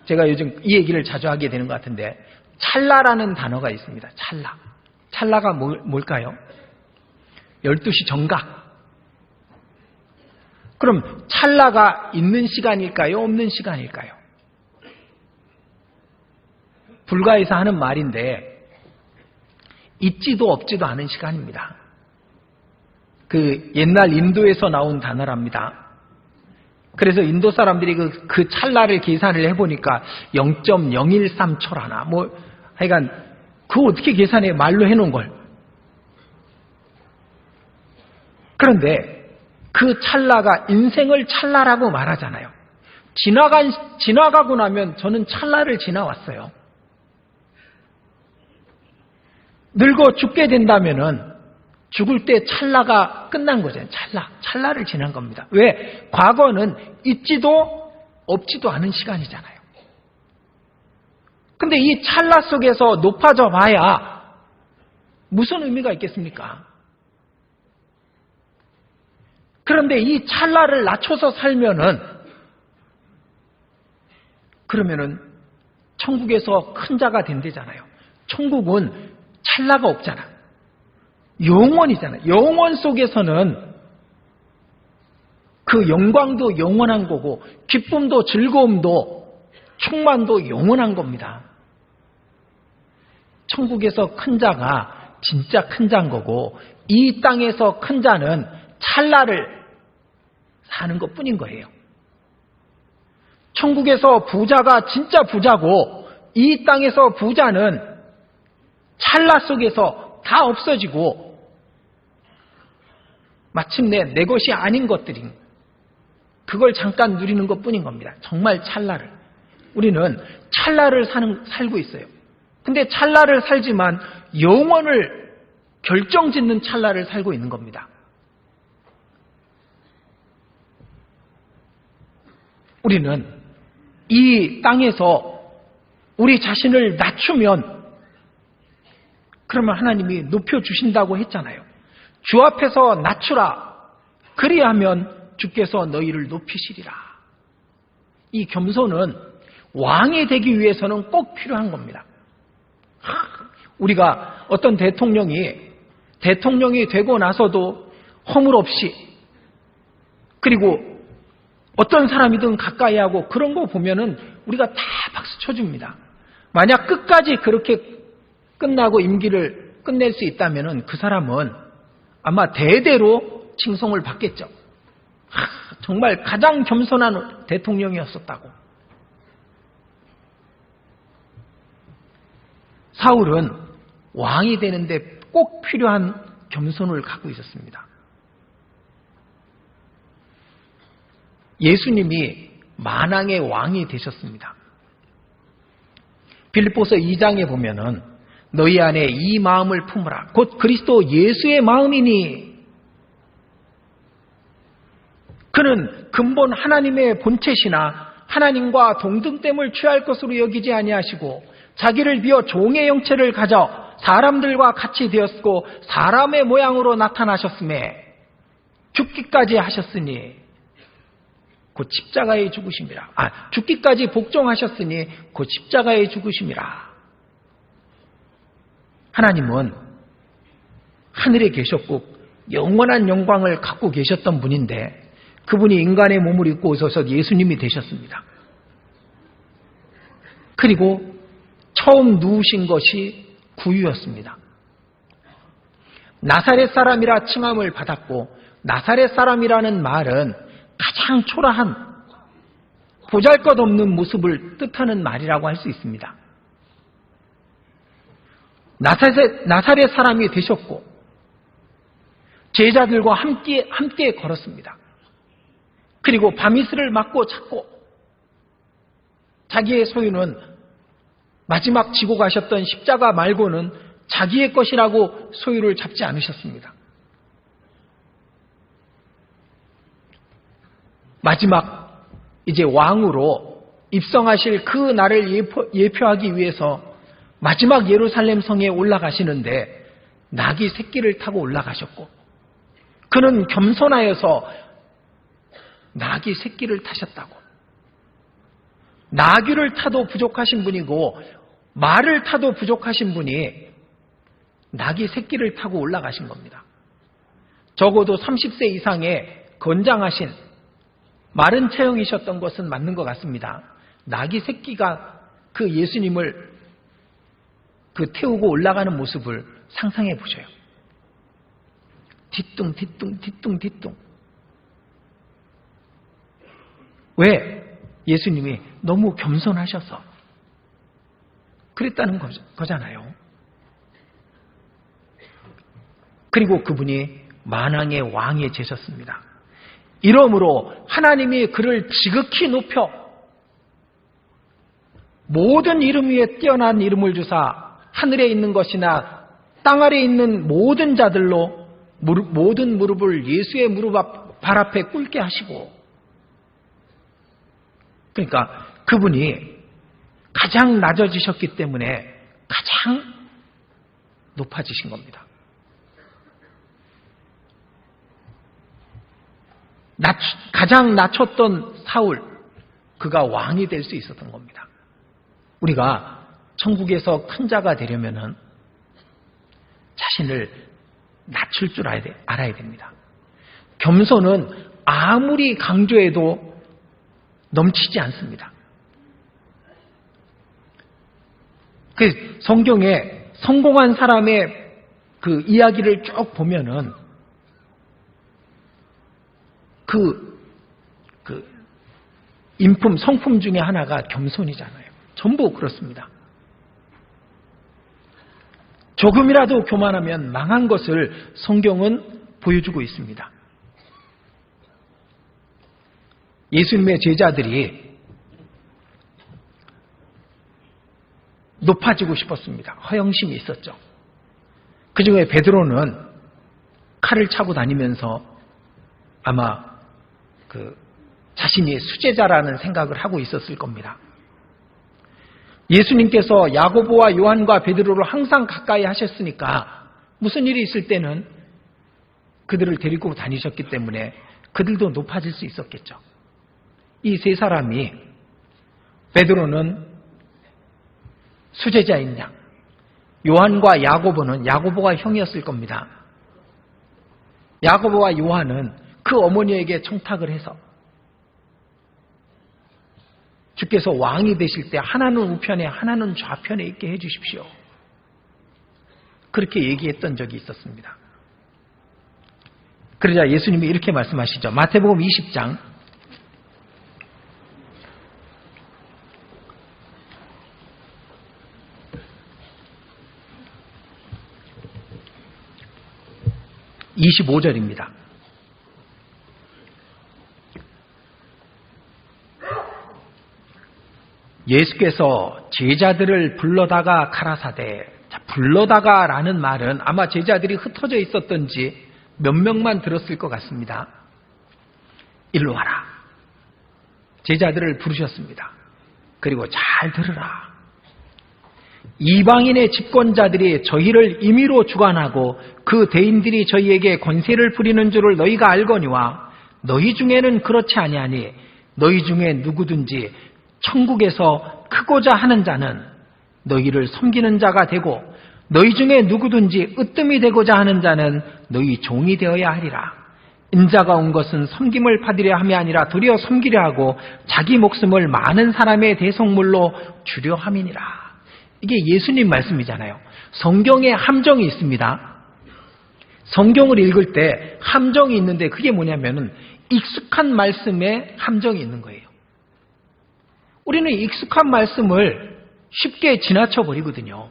제가 요즘 이 얘기를 자주 하게 되는 것 같은데 찰나라는 단어가 있습니다. 찰나. 찰나가 뭘까요? 12시 정각. 그럼 찰나가 있는 시간일까요? 없는 시간일까요? 불가에서 하는 말인데 있지도 없지도 않은 시간입니다. 그 옛날 인도에서 나온 단어랍니다. 그래서 인도 사람들이 그 찰나를 계산을 해보니까 0.013초라나 하여간 그거 어떻게 계산해? 말로 해놓은 걸. 그런데 그 찰나가 인생을 찰나라고 말하잖아요. 지나가고 나면 저는 찰나를 지나왔어요. 늙어 죽게 된다면은 죽을 때 찰나가 끝난 거잖아요. 찰나를 지난 겁니다. 왜? 과거는 있지도 없지도 않은 시간이잖아요. 근데 이 찰나 속에서 높아져 봐야 무슨 의미가 있겠습니까? 그런데 이 찰나를 낮춰서 살면은 그러면은 천국에서 큰 자가 된대잖아요. 천국은 찰나가 없잖아. 영원이잖아. 영원 속에서는 그 영광도 영원한 거고 기쁨도 즐거움도 충만도 영원한 겁니다. 천국에서 큰 자가 진짜 큰 자인 거고 이 땅에서 큰 자는 찰나를 사는 것뿐인 거예요. 천국에서 부자가 진짜 부자고 이 땅에서 부자는 찰나 속에서 다 없어지고 마침내 내 것이 아닌 것들인 그걸 잠깐 누리는 것뿐인 겁니다. 정말 찰나를. 우리는 찰나를 살고 있어요. 근데 찰나를 살지만 영원을 결정짓는 찰나를 살고 있는 겁니다. 우리는 이 땅에서 우리 자신을 낮추면 그러면 하나님이 높여주신다고 했잖아요. 주 앞에서 낮추라. 그리하면 주께서 너희를 높이시리라. 이 겸손은 왕이 되기 위해서는 꼭 필요한 겁니다. 우리가 어떤 대통령이 되고 나서도 허물 없이, 그리고 어떤 사람이든 가까이 하고 그런 거 보면은 우리가 다 박수 쳐줍니다. 만약 끝까지 그렇게 끝나고 임기를 끝낼 수 있다면은 그 사람은 아마 대대로 칭송을 받겠죠. 정말 가장 겸손한 대통령이었었다고. 사울은 왕이 되는데 꼭 필요한 겸손을 갖고 있었습니다. 예수님이 만왕의 왕이 되셨습니다. 빌립보서 2장에 보면은 너희 안에 이 마음을 품으라. 곧 그리스도 예수의 마음이니. 그는 근본 하나님의 본체시나 하나님과 동등됨을 취할 것으로 여기지 아니하시고 자기를 비워 종의 형체를 가져 사람들과 같이 되었고 사람의 모양으로 나타나셨음에 죽기까지 하셨으니 곧 십자가에 죽으심이라. 죽기까지 복종하셨으니 곧 십자가에 죽으심이라. 하나님은 하늘에 계셨고 영원한 영광을 갖고 계셨던 분인데 그분이 인간의 몸을 입고 오셔서 예수님이 되셨습니다. 그리고 처음 누우신 것이 구유였습니다. 나사렛 사람이라 칭함을 받았고, 나사렛 사람이라는 말은 가장 초라한 보잘것없는 모습을 뜻하는 말이라고 할 수 있습니다. 나사렛 사람이 되셨고 제자들과 함께 걸었습니다. 그리고 밤이슬을 맞고 찾고 자기의 소유는 마지막 지고 가셨던 십자가 말고는 자기의 것이라고 소유를 잡지 않으셨습니다. 마지막 이제 왕으로 입성하실 그 날을 예표하기 위해서 마지막 예루살렘 성에 올라가시는데 나귀 새끼를 타고 올라가셨고 그는 겸손하여서 나귀 새끼를 타셨다고. 나귀를 타도 부족하신 분이고 말을 타도 부족하신 분이 나귀 새끼를 타고 올라가신 겁니다. 적어도 30세 이상의 건장하신 마른 체형이셨던 것은 맞는 것 같습니다. 나귀 새끼가 그 예수님을 태우고 올라가는 모습을 상상해 보셔요. 뒤뚱. 왜? 예수님이 너무 겸손하셔서 그랬다는 거잖아요. 그리고 그분이 만왕의 왕이 되셨습니다. 이러므로 하나님이 그를 지극히 높여 모든 이름 위에 뛰어난 이름을 주사 하늘에 있는 것이나 땅 아래에 있는 모든 자들로 모든 무릎을 예수의 발 앞에 꿇게 하시고, 그러니까 그분이 가장 낮아지셨기 때문에 가장 높아지신 겁니다. 가장 낮췄던 사울, 그가 왕이 될 수 있었던 겁니다. 우리가 천국에서 큰 자가 되려면은 자신을 낮출 줄 알아야 됩니다. 겸손은 아무리 강조해도 넘치지 않습니다. 그 성경에 성공한 사람의 그 이야기를 쭉 보면은 성품 중에 하나가 겸손이잖아요. 전부 그렇습니다. 조금이라도 교만하면 망한 것을 성경은 보여주고 있습니다. 예수님의 제자들이 높아지고 싶었습니다. 허영심이 있었죠. 그중에 베드로는 칼을 차고 다니면서 아마 자신이 수제자라는 생각을 하고 있었을 겁니다. 예수님께서 야고보와 요한과 베드로를 항상 가까이 하셨으니까 무슨 일이 있을 때는 그들을 데리고 다니셨기 때문에 그들도 높아질 수 있었겠죠. 이 세 사람이, 베드로는 수제자인 양, 요한과 야고보는, 야고보가 형이었을 겁니다. 야고보와 요한은 그 어머니에게 청탁을 해서 주께서 왕이 되실 때 하나는 우편에 하나는 좌편에 있게 해주십시오. 그렇게 얘기했던 적이 있었습니다. 그러자 예수님이 이렇게 말씀하시죠. 마태복음 20장 25절입니다. 예수께서 제자들을 불러다가 가라사대, 불러다가라는 말은 아마 제자들이 흩어져 있었던지 몇 명만 들었을 것 같습니다. 일로 와라. 제자들을 부르셨습니다. 그리고 잘 들으라. 이방인의 집권자들이 저희를 임의로 주관하고 그 대인들이 저희에게 권세를 부리는 줄을 너희가 알거니와 너희 중에는 그렇지 아니하니 너희 중에 누구든지 천국에서 크고자 하는 자는 너희를 섬기는 자가 되고 너희 중에 누구든지 으뜸이 되고자 하는 자는 너희 종이 되어야 하리라. 인자가 온 것은 섬김을 받으려 함이 아니라 도리어 섬기려 하고 자기 목숨을 많은 사람의 대속물로 주려 함이니라. 이게 예수님 말씀이잖아요. 성경에 함정이 있습니다. 성경을 읽을 때 함정이 있는데 그게 뭐냐면은 익숙한 말씀에 함정이 있는 거예요. 우리는 익숙한 말씀을 쉽게 지나쳐 버리거든요.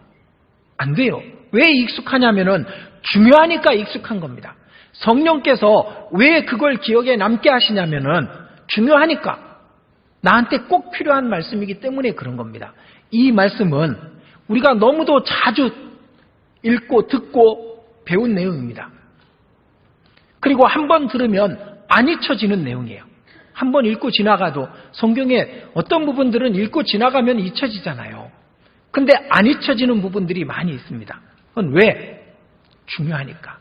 안 돼요. 왜 익숙하냐면은 중요하니까 익숙한 겁니다. 성령께서 왜 그걸 기억에 남게 하시냐면은 중요하니까, 나한테 꼭 필요한 말씀이기 때문에 그런 겁니다. 이 말씀은 우리가 너무도 자주 읽고 듣고 배운 내용입니다. 그리고 한 번 들으면 안 잊혀지는 내용이에요. 한 번 읽고 지나가도 성경의 어떤 부분들은 읽고 지나가면 잊혀지잖아요. 근데 안 잊혀지는 부분들이 많이 있습니다. 그건 왜? 중요하니까.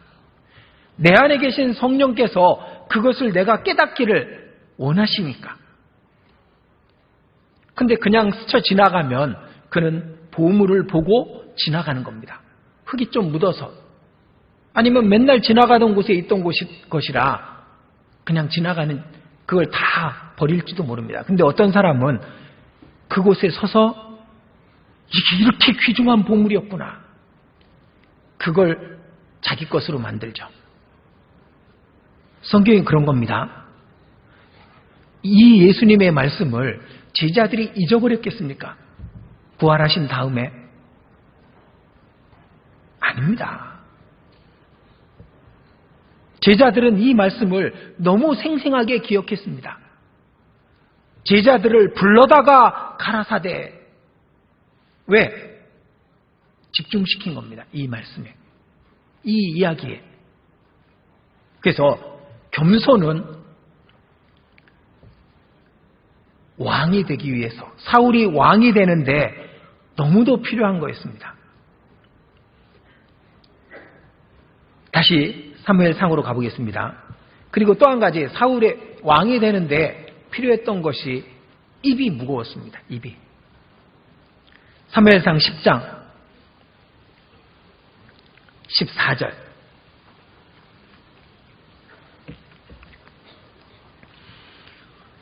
내 안에 계신 성령께서 그것을 내가 깨닫기를 원하시니까. 근데 그냥 스쳐 지나가면 그는 보물을 보고 지나가는 겁니다. 흙이 좀 묻어서. 아니면 맨날 지나가던 곳에 있던 것이라 그냥 지나가는, 그걸 다 버릴지도 모릅니다. 근데 어떤 사람은 그곳에 서서 이게 이렇게 귀중한 보물이었구나. 그걸 자기 것으로 만들죠. 성경이 그런 겁니다. 이 예수님의 말씀을 제자들이 잊어버렸겠습니까? 부활하신 다음에? 아닙니다. 제자들은 이 말씀을 너무 생생하게 기억했습니다. 제자들을 불러다가 가라사대. 왜? 집중시킨 겁니다. 이 말씀에. 이 이야기에. 그래서 겸손은 왕이 되기 위해서, 사울이 왕이 되는데 너무도 필요한 거였습니다. 다시 사무엘상으로 가보겠습니다. 그리고 또 한 가지, 사울의 왕이 되는데 필요했던 것이 입이 무거웠습니다. 입이. 사무엘상 10장 14절.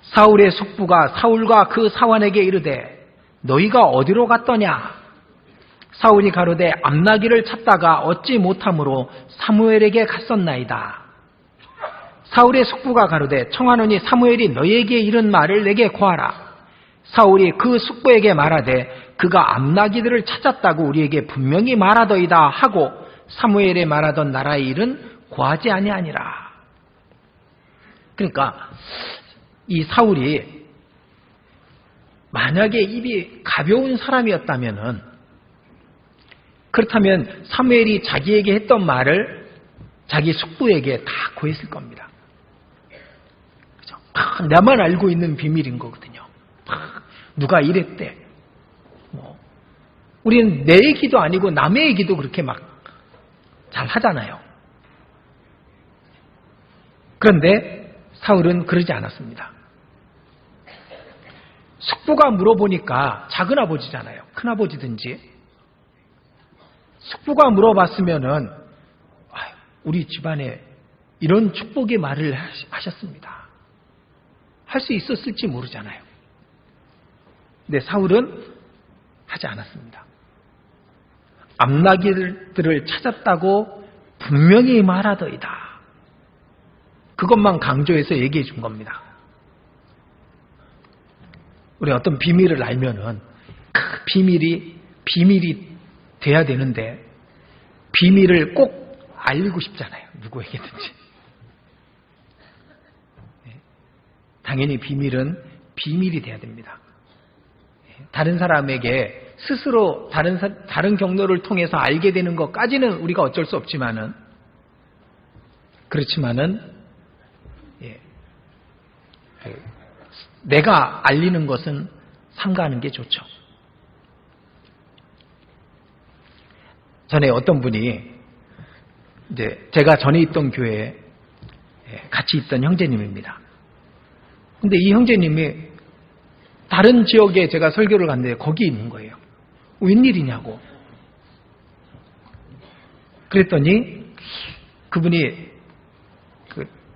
사울의 숙부가 사울과 그 사환에게 이르되 너희가 어디로 갔더냐? 사울이 가로되 암나기를 찾다가 얻지 못함으로 사무엘에게 갔었나이다. 사울의 숙부가 가로되 청하노니 사무엘이 너희에게 이른 말을 내게 고하라. 사울이 그 숙부에게 말하되 그가 암나기들을 찾았다고 우리에게 분명히 말하더이다 하고 사무엘에 말하던 나라의 일은 고하지 아니하니라. 그러니까 이 사울이 만약에 입이 가벼운 사람이었다면은 그렇다면 사무엘이 자기에게 했던 말을 자기 숙부에게 다 고했을 겁니다. 그죠? 나만 알고 있는 비밀인 거거든요. 누가 이랬대. 우리는 내 얘기도 아니고 남의 얘기도 그렇게 막 잘 하잖아요. 그런데 사울은 그러지 않았습니다. 숙부가 물어보니까 작은아버지잖아요. 큰아버지든지. 숙부가 물어봤으면은 우리 집안에 이런 축복의 말을 하셨습니다. 할 수 있었을지 모르잖아요. 근데 사울은 하지 않았습니다. 암나귀들을 찾았다고 분명히 말하더이다. 그것만 강조해서 얘기해 준 겁니다. 우리 어떤 비밀을 알면은 그 비밀이 돼야 되는데 비밀을 꼭 알리고 싶잖아요. 누구에게든지. 당연히 비밀은 비밀이 돼야 됩니다. 다른 사람에게 스스로 다른 경로를 통해서 알게 되는 것까지는 우리가 어쩔 수 없지만은 그렇지만은 내가 알리는 것은 삼가하는 게 좋죠. 전에 어떤 분이 이제 제가 전에 있던 교회에 같이 있던 형제님입니다. 근데 이 형제님이 다른 지역에 제가 설교를 갔는데 거기 있는 거예요. 웬일이냐고. 그랬더니 그분이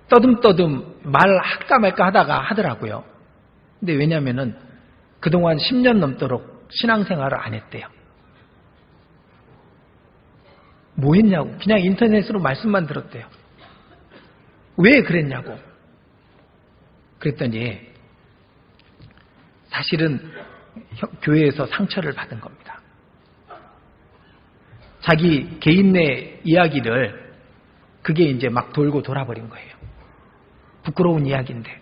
떠듬떠듬 말할까 말까 하다가 하더라고요. 근데 왜냐면은 그동안 10년 넘도록 신앙생활을 안 했대요. 뭐 했냐고. 그냥 인터넷으로 말씀만 들었대요. 왜 그랬냐고. 그랬더니 사실은 교회에서 상처를 받은 겁니다. 자기 개인 내 이야기를 그게 이제 막 돌고 돌아버린 거예요. 부끄러운 이야기인데.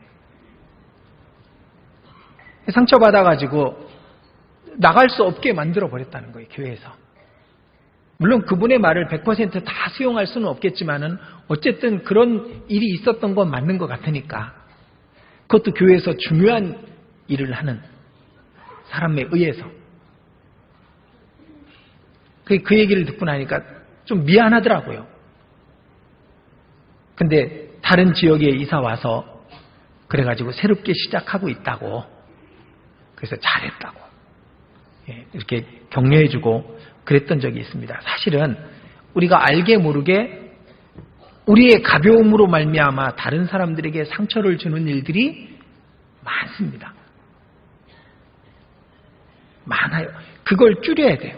상처받아가지고 나갈 수 없게 만들어버렸다는 거예요. 교회에서. 물론 그분의 말을 100% 다 수용할 수는 없겠지만은 어쨌든 그런 일이 있었던 건 맞는 것 같으니까 그것도 교회에서 중요한 일을 하는 사람에 의해서 그 얘기를 듣고 나니까 좀 미안하더라고요. 근데 다른 지역에 이사 와서 그래가지고 새롭게 시작하고 있다고 그래서 잘했다고 이렇게 격려해주고 그랬던 적이 있습니다. 사실은 우리가 알게 모르게 우리의 가벼움으로 말미암아 다른 사람들에게 상처를 주는 일들이 많습니다. 많아요. 그걸 줄여야 돼요.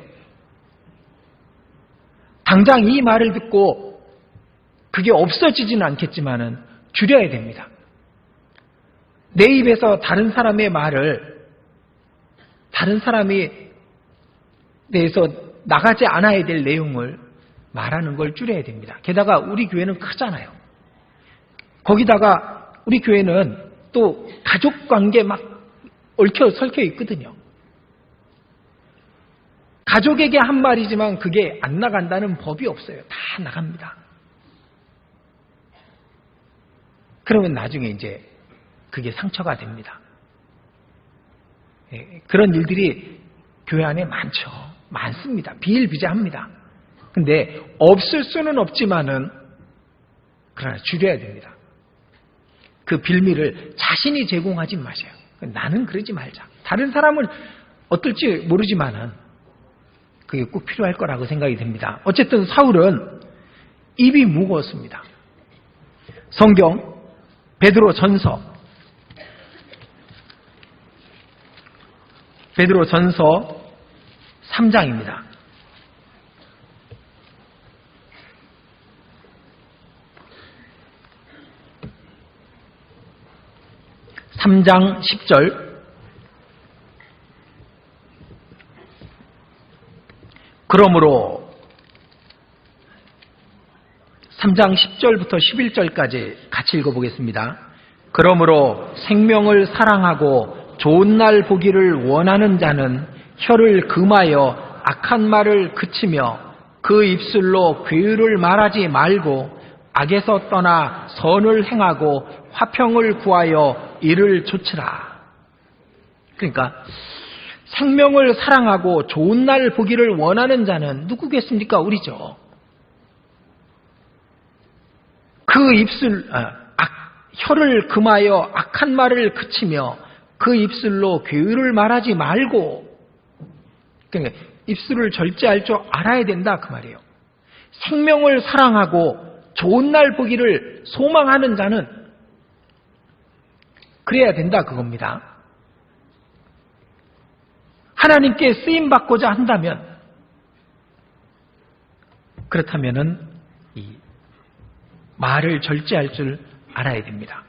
당장 이 말을 듣고 그게 없어지지는 않겠지만은 줄여야 됩니다. 내 입에서 다른 사람의 말을 다른 사람이 대해서 나가지 않아야 될 내용을 말하는 걸 줄여야 됩니다. 게다가 우리 교회는 크잖아요. 거기다가 우리 교회는 또 가족관계 막 얽혀 설켜 있거든요. 가족에게 한 말이지만 그게 안 나간다는 법이 없어요. 다 나갑니다. 그러면 나중에 이제 그게 상처가 됩니다. 그런 일들이 교회 안에 많죠. 많습니다. 비일비재합니다. 근데 없을 수는 없지만은 그러나 줄여야 됩니다. 그 빌미를 자신이 제공하지 마세요. 나는 그러지 말자. 다른 사람은 어떨지 모르지만은 그게 꼭 필요할 거라고 생각이 됩니다. 어쨌든 사울은 입이 무거웠습니다. 성경 베드로전서 3장입니다. (3장 10절) 그러므로 3장 10절부터 11절까지 같이 읽어보겠습니다. 그러므로 생명을 사랑하고 좋은 날 보기를 원하는 자는 혀를 금하여 악한 말을 그치며 그 입술로 괴를 말하지 말고 악에서 떠나 선을 행하고 화평을 구하여 이를 좇으라. 그러니까 생명을 사랑하고 좋은 날 보기를 원하는 자는 누구겠습니까? 우리죠. 그 혀를 금하여 악한 말을 그치며 그 입술로 괴를 말하지 말고, 그러니까 입술을 절제할 줄 알아야 된다 그 말이에요. 생명을 사랑하고 좋은 날 보기를 소망하는 자는 그래야 된다 그겁니다. 하나님께 쓰임 받고자 한다면, 그렇다면은 이 말을 절제할 줄 알아야 됩니다.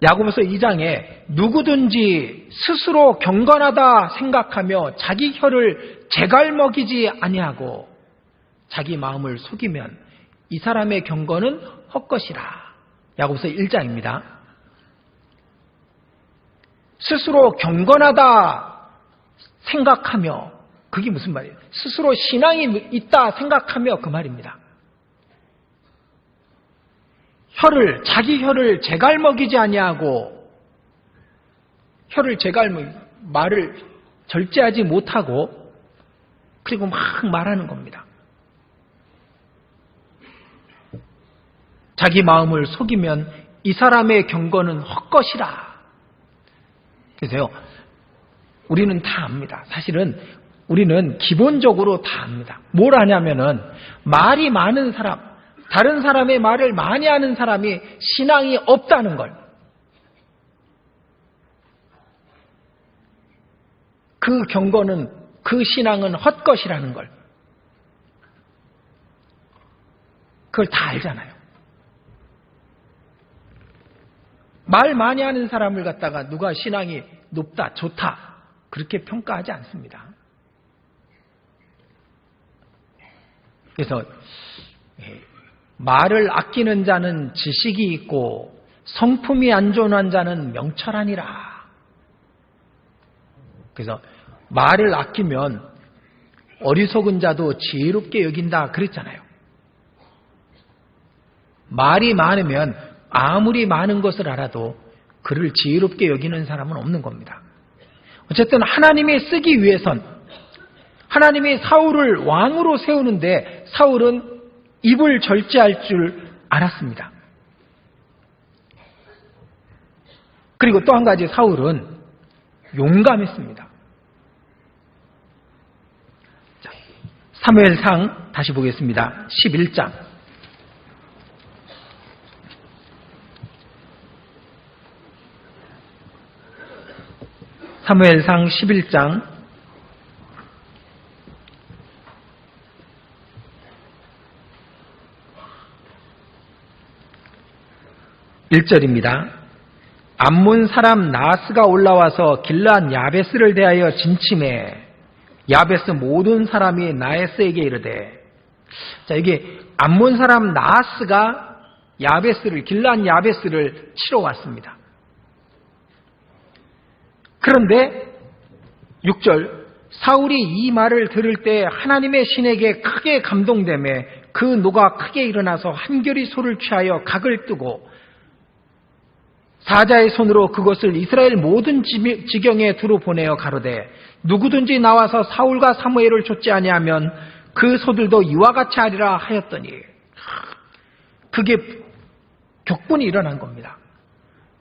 야고보서 2장에 누구든지 스스로 경건하다 생각하며 자기 혀를 제갈먹이지 아니하고 자기 마음을 속이면 이 사람의 경건은 헛것이라. 야고보서 1장입니다. 스스로 경건하다 생각하며, 그게 무슨 말이에요? 스스로 신앙이 있다 생각하며 그 말입니다. 자기 혀를 제갈먹이지 아니하고, 말을 절제하지 못하고, 그리고 막 말하는 겁니다. 자기 마음을 속이면 이 사람의 경건은 헛것이라. 그래서요, 우리는 다 압니다. 사실은 우리는 기본적으로 다 압니다. 뭘 하냐면은, 말이 많은 사람, 다른 사람의 말을 많이 하는 사람이 신앙이 없다는 걸, 그 경건은, 그 신앙은 헛것이라는 걸, 그걸 다 알잖아요. 말 많이 하는 사람을 갖다가 누가 신앙이 높다, 좋다 그렇게 평가하지 않습니다. 그래서 말을 아끼는 자는 지식이 있고 성품이 안전한 자는 명철하니라. 그래서 말을 아끼면 어리석은 자도 지혜롭게 여긴다 그랬잖아요. 말이 많으면 아무리 많은 것을 알아도 그를 지혜롭게 여기는 사람은 없는 겁니다. 어쨌든 하나님이 쓰기 위해선, 하나님이 사울을 왕으로 세우는데 사울은 입을 절제할 줄 알았습니다. 그리고 또 한 가지, 사울은 용감했습니다. 자, 사무엘상 다시 보겠습니다. 11장. 사무엘상 11장 1절입니다. 암몬 사람 나스가 올라와서 길앗 야베스를 대하여 진침해 야베스 모든 사람이 나에스에게 이르되, 자, 이게 암몬 사람 나스가 길앗 야베스를 치러 왔습니다. 그런데 6절, 사울이 이 말을 들을 때 하나님의 신에게 크게 감동되매 그 노가 크게 일어나서 한결이 소를 취하여 각을 뜨고 사자의 손으로 그것을 이스라엘 모든 지경에 두루 보내어 가로되, 누구든지 나와서 사울과 사무엘을 좇지 아니하면 그 소들도 이와 같이 하리라 하였더니, 그게 격분이 일어난 겁니다.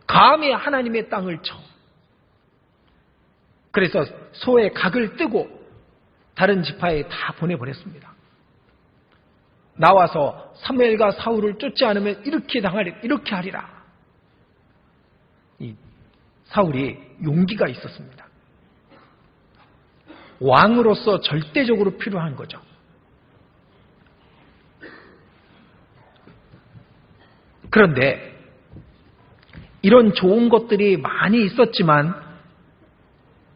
감히 하나님의 땅을 쳐. 그래서 소의 각을 뜨고 다른 지파에 다 보내버렸습니다. 나와서 사무엘과 사울을 쫓지 않으면 이렇게 하리라. 이 사울이 용기가 있었습니다. 왕으로서 절대적으로 필요한 거죠. 그런데 이런 좋은 것들이 많이 있었지만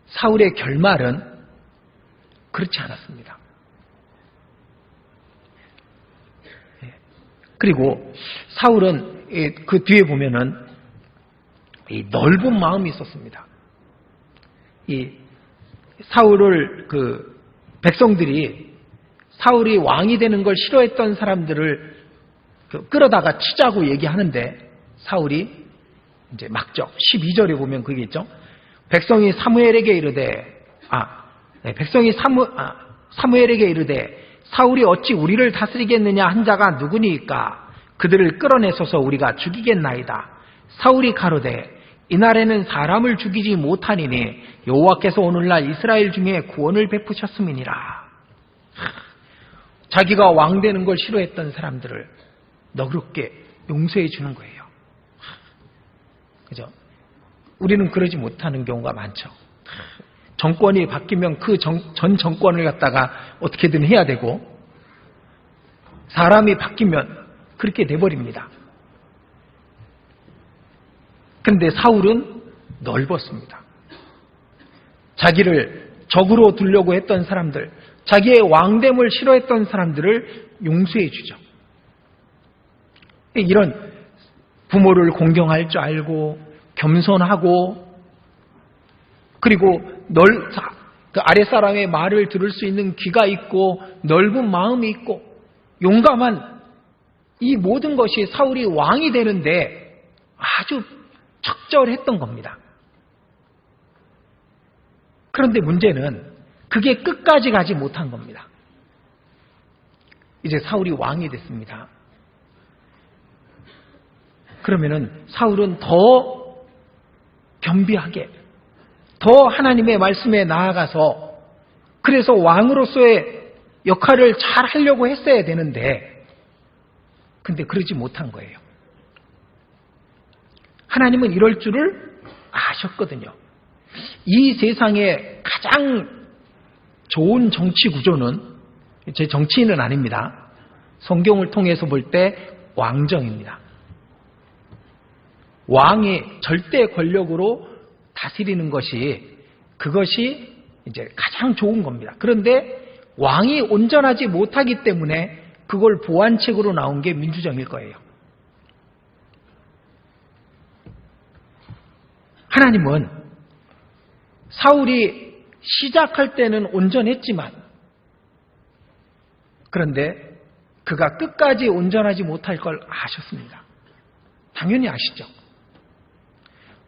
사울의 결말은 그렇지 않았습니다. 그리고 사울은 그 뒤에 보면은 이 넓은 마음이 있었습니다. 이 사울을 백성들이 사울이 왕이 되는 걸 싫어했던 사람들을 끌어다가 치자고 얘기하는데 사울이 이제 막적 12절에 보면 그게 있죠. 백성이 사무엘에게 이르되 사무엘에게 이르되 사울이 어찌 우리를 다스리겠느냐 한 자가 누구니까 그들을 끌어내소서 우리가 죽이겠나이다. 사울이 가로되 이날에는 사람을 죽이지 못하니니 여호와께서 오늘날 이스라엘 중에 구원을 베푸셨음이니라. 자기가 왕 되는 걸 싫어했던 사람들을 너그럽게 용서해 주는 거예요. 그죠? 우리는 그러지 못하는 경우가 많죠. 정권이 바뀌면 그 전 정권을 갖다가 어떻게든 해야 되고 사람이 바뀌면 그렇게 돼버립니다. 그런데 사울은 넓었습니다. 자기를 적으로 두려고 했던 사람들, 자기의 왕됨을 싫어했던 사람들을 용서해 주죠. 이런 부모를 공경할 줄 알고 겸손하고 그리고 그 아랫사람의 말을 들을 수 있는 귀가 있고 넓은 마음이 있고 용감한 이 모든 것이 사울이 왕이 되는데 아주 적절했던 겁니다. 그런데 문제는 그게 끝까지 가지 못한 겁니다. 이제 사울이 왕이 됐습니다. 그러면은 사울은 더 겸비하게 더 하나님의 말씀에 나아가서 그래서 왕으로서의 역할을 잘 하려고 했어야 되는데 근데 그러지 못한 거예요. 하나님은 이럴 줄을 아셨거든요. 이 세상의 가장 좋은 정치 구조는 제 정치인은 아닙니다. 성경을 통해서 볼 때 왕정입니다. 왕이 절대 권력으로 다스리는 것이 그것이 이제 가장 좋은 겁니다. 그런데 왕이 온전하지 못하기 때문에 그걸 보완책으로 나온 게 민주정일 거예요. 하나님은 사울이 시작할 때는 온전했지만 그런데 그가 끝까지 온전하지 못할 걸 아셨습니다. 당연히 아시죠.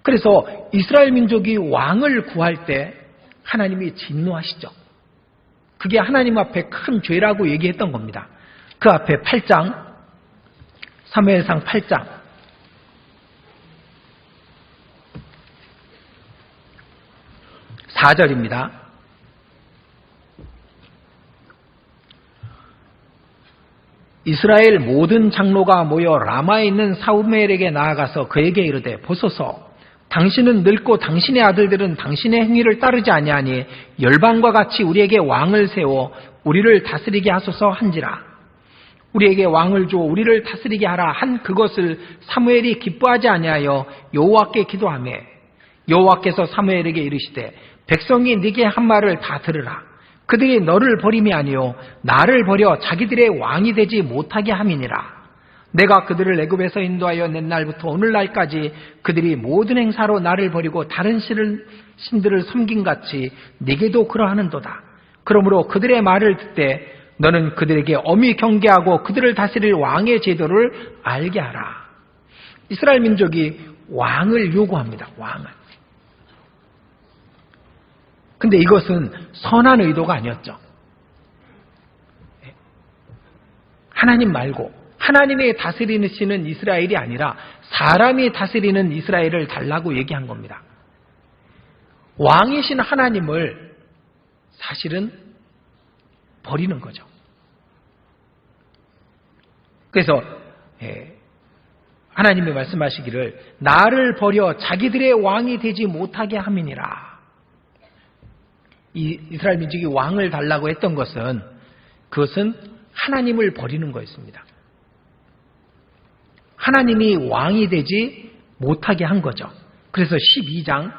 그래서 이스라엘 민족이 왕을 구할 때 하나님이 진노하시죠. 그게 하나님 앞에 큰 죄라고 얘기했던 겁니다. 그 앞에 8장, 사무엘상 8장 4절입니다. 이스라엘 모든 장로가 모여 라마에 있는 사무엘에게 나아가서 그에게 이르되 보소서 당신은 늙고 당신의 아들들은 당신의 행위를 따르지 아니하니 열방과 같이 우리에게 왕을 세워 우리를 다스리게 하소서 한지라. 우리에게 왕을 줘 우리를 다스리게 하라 한 그것을 사무엘이 기뻐하지 아니하여 여호와께 기도하며 여호와께서 사무엘에게 이르시되 백성이 네게 한 말을 다 들으라. 그들이 너를 버림이 아니요 나를 버려 자기들의 왕이 되지 못하게 함이니라. 내가 그들을 애굽에서 인도하여 낸 날부터 오늘날까지 그들이 모든 행사로 나를 버리고 다른 신들을 섬긴같이 네게도 그러하는도다. 그러므로 그들의 말을 듣되 너는 그들에게 엄히 경계하고 그들을 다스릴 왕의 제도를 알게 하라. 이스라엘 민족이 왕을 요구합니다. 왕을. 근데 이것은 선한 의도가 아니었죠. 하나님 말고 하나님의 다스리시는 이스라엘이 아니라 사람이 다스리는 이스라엘을 달라고 얘기한 겁니다. 왕이신 하나님을 사실은 버리는 거죠. 그래서 하나님이 말씀하시기를 나를 버려 자기들의 왕이 되지 못하게 함이니라. 이 이스라엘 민족이 왕을 달라고 했던 것은 그것은 하나님을 버리는 거였습니다. 하나님이 왕이 되지 못하게 한 거죠. 그래서 12장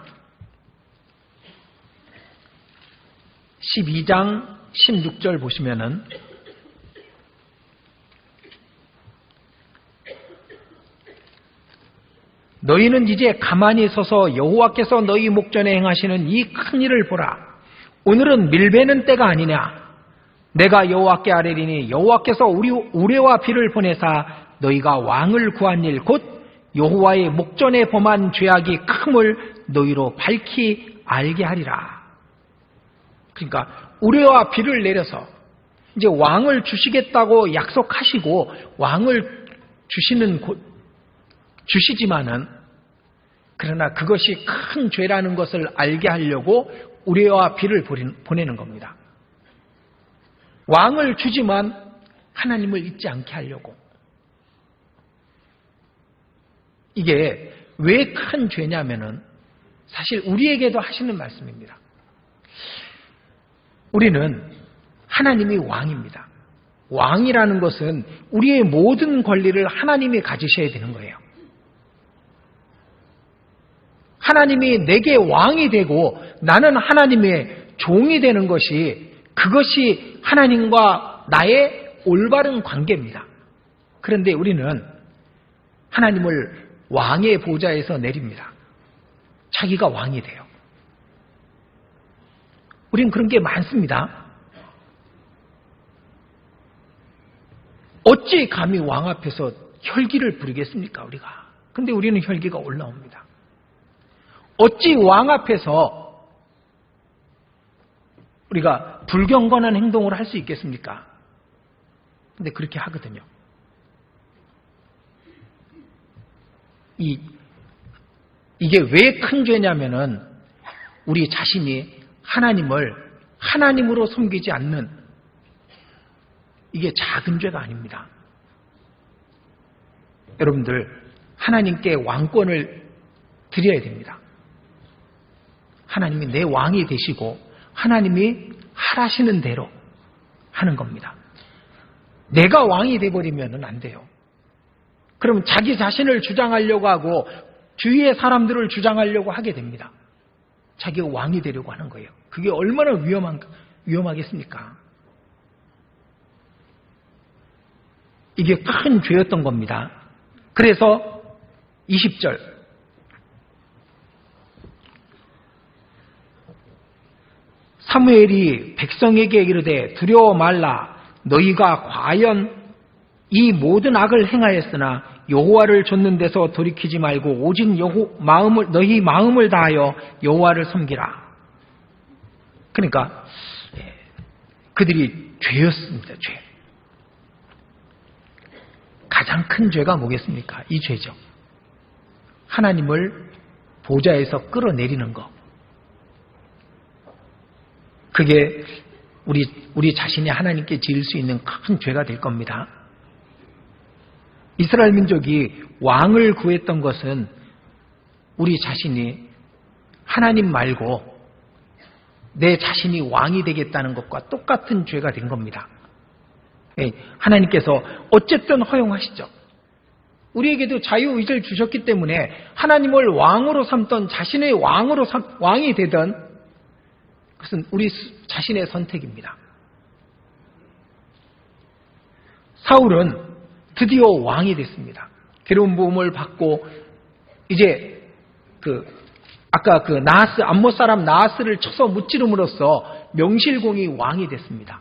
16절 보시면은 너희는 이제 가만히 서서 여호와께서 너희 목전에 행하시는 이 큰 일을 보라. 오늘은 밀베는 때가 아니냐. 내가 여호와께 아뢰리니 여호와께서 우리 우레와 비를 보내사 너희가 왕을 구한 일 곧 여호와의 목전에 범한 죄악이 큼을 너희로 밝히 알게 하리라. 그러니까 우레와 비를 내려서 이제 왕을 주시겠다고 약속하시고 왕을 주시지만은 그러나 그것이 큰 죄라는 것을 알게 하려고 우레와 비를 보내는 겁니다. 왕을 주지만 하나님을 잊지 않게 하려고. 이게 왜 큰 죄냐면은 사실 우리에게도 하시는 말씀입니다. 우리는 하나님이 왕입니다. 왕이라는 것은 우리의 모든 권리를 하나님이 가지셔야 되는 거예요. 하나님이 내게 왕이 되고 나는 하나님의 종이 되는 것이 그것이 하나님과 나의 올바른 관계입니다. 그런데 우리는 하나님을 왕의 보좌에서 내립니다. 자기가 왕이 돼요. 우리는 그런 게 많습니다. 어찌 감히 왕 앞에서 혈기를 부리겠습니까, 우리가? 근데 우리는 혈기가 올라옵니다. 어찌 왕 앞에서 우리가 불경건한 행동을 할 수 있겠습니까? 근데 그렇게 하거든요. 이게 왜 큰 죄냐면은 우리 자신이 하나님을 하나님으로 섬기지 않는 이게 작은 죄가 아닙니다. 여러분들 하나님께 왕권을 드려야 됩니다. 하나님이 내 왕이 되시고 하나님이 하라시는 대로 하는 겁니다. 내가 왕이 돼버리면 안 돼요. 그럼 자기 자신을 주장하려고 하고 주위의 사람들을 주장하려고 하게 됩니다. 자기가 왕이 되려고 하는 거예요. 그게 얼마나 위험하겠습니까? 이게 큰 죄였던 겁니다. 그래서 20절 사무엘이 백성에게 이르되 두려워 말라. 너희가 과연 이 모든 악을 행하였으나 여호와를 좇는 데서 돌이키지 말고 오직 너희 마음을 다하여 여호와를 섬기라. 그러니까 그들이 죄였습니다. 죄. 가장 큰 죄가 뭐겠습니까? 이 죄죠. 하나님을 보좌에서 끌어내리는 것. 그게 우리 자신이 하나님께 지을 수 있는 큰 죄가 될 겁니다. 이스라엘 민족이 왕을 구했던 것은 우리 자신이 하나님 말고 내 자신이 왕이 되겠다는 것과 똑같은 죄가 된 겁니다. 하나님께서 어쨌든 허용하시죠. 우리에게도 자유의지를 주셨기 때문에 하나님을 왕으로 삼던 자신의 왕이 되던 그것은 우리 자신의 선택입니다. 사울은 드디어 왕이 됐습니다. 기름 부음을 받고 이제 아까 암몬 사람 나하스를 쳐서 무찌름으로써 명실공히 왕이 됐습니다.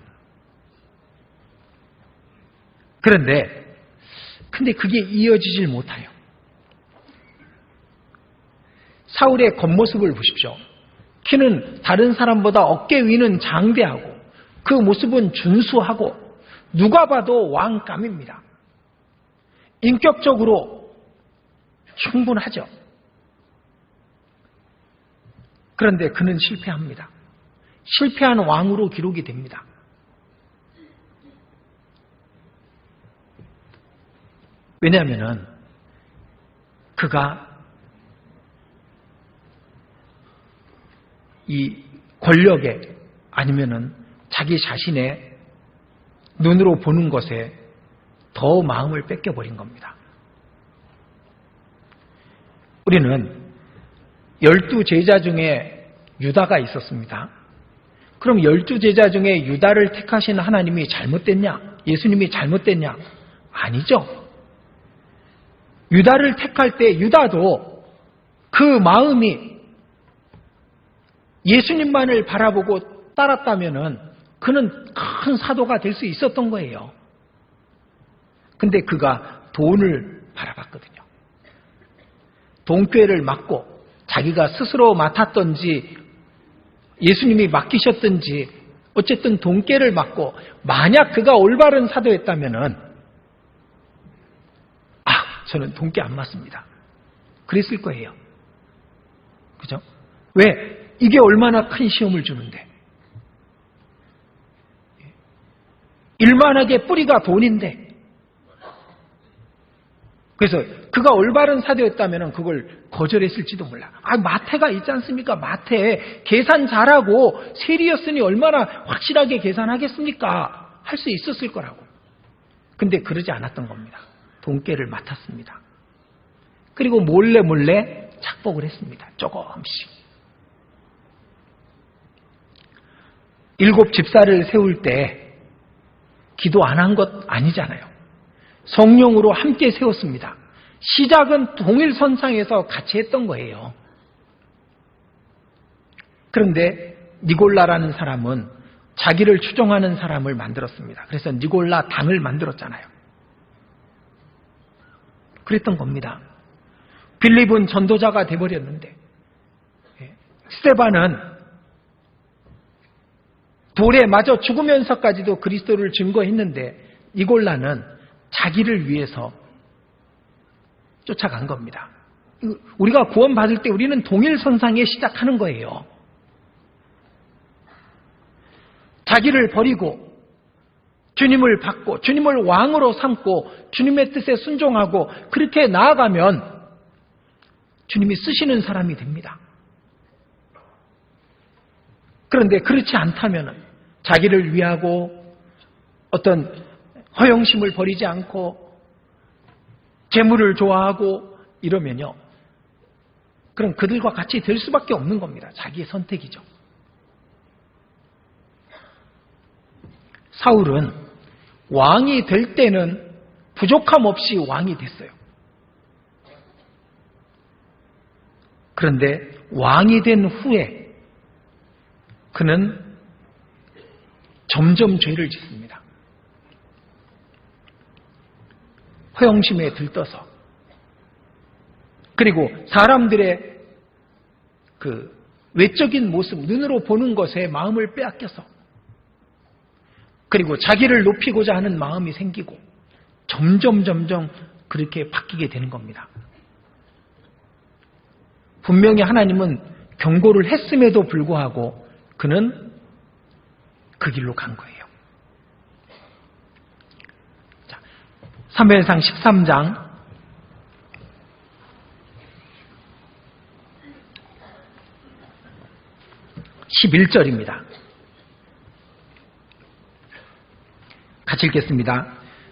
근데 그게 이어지질 못해요. 사울의 겉모습을 보십시오. 키는 다른 사람보다 어깨 위는 장대하고 그 모습은 준수하고 누가 봐도 왕감입니다. 인격적으로 충분하죠. 그런데 그는 실패합니다. 실패한 왕으로 기록이 됩니다. 왜냐하면 그가 이 권력에 아니면은 자기 자신의 눈으로 보는 것에 더 마음을 뺏겨버린 겁니다. 우리는 12제자 중에 유다가 있었습니다. 그럼 12제자 중에 유다를 택하신 하나님이 잘못됐냐? 예수님이 잘못됐냐? 아니죠. 유다를 택할 때 유다도 그 마음이 예수님만을 바라보고 따랐다면은 그는 큰 사도가 될 수 있었던 거예요. 근데 그가 돈을 바라봤거든요. 돈꾀를 맡고 자기가 스스로 맡았던지 예수님이 맡기셨던지 어쨌든 돈꾀를 맡고 만약 그가 올바른 사도였다면은 저는 돈꾀 안 맞습니다. 그랬을 거예요. 그죠? 왜? 이게 얼마나 큰 시험을 주는데. 일만하게 뿌리가 돈인데. 그래서 그가 올바른 사도였다면 그걸 거절했을지도 몰라. 마태가 있지 않습니까? 마태 계산 잘하고 세리였으니 얼마나 확실하게 계산하겠습니까? 할 수 있었을 거라고. 근데 그러지 않았던 겁니다. 돈꾀를 맡았습니다. 그리고 몰래 착복을 했습니다. 조금씩. 7 집사를 세울 때 기도 안 한 것 아니잖아요. 성령으로 함께 세웠습니다. 시작은 동일선상에서 같이 했던 거예요. 그런데 니골라라는 사람은 자기를 추종하는 사람을 만들었습니다. 그래서 니골라 당을 만들었잖아요. 그랬던 겁니다. 빌립은 전도자가 돼버렸는데 스데반은 돌에 맞아 죽으면서까지도 그리스도를 증거했는데 니골라는 자기를 위해서 쫓아간 겁니다. 우리가 구원받을 때 우리는 동일선상에 시작하는 거예요. 자기를 버리고 주님을 받고 주님을 왕으로 삼고 주님의 뜻에 순종하고 그렇게 나아가면 주님이 쓰시는 사람이 됩니다. 그런데 그렇지 않다면 자기를 위하고 어떤 허영심을 버리지 않고 재물을 좋아하고 이러면요. 그럼 그들과 같이 될 수밖에 없는 겁니다. 자기의 선택이죠. 사울은 왕이 될 때는 부족함 없이 왕이 됐어요. 그런데 왕이 된 후에 그는 점점 죄를 짓습니다. 허영심에 들떠서 그리고 사람들의 그 외적인 모습, 눈으로 보는 것에 마음을 빼앗겨서 그리고 자기를 높이고자 하는 마음이 생기고 점점 그렇게 바뀌게 되는 겁니다. 분명히 하나님은 경고를 했음에도 불구하고 그는 그 길로 간 거예요. 자, 사무엘상 13장 11절입니다. 같이 읽겠습니다.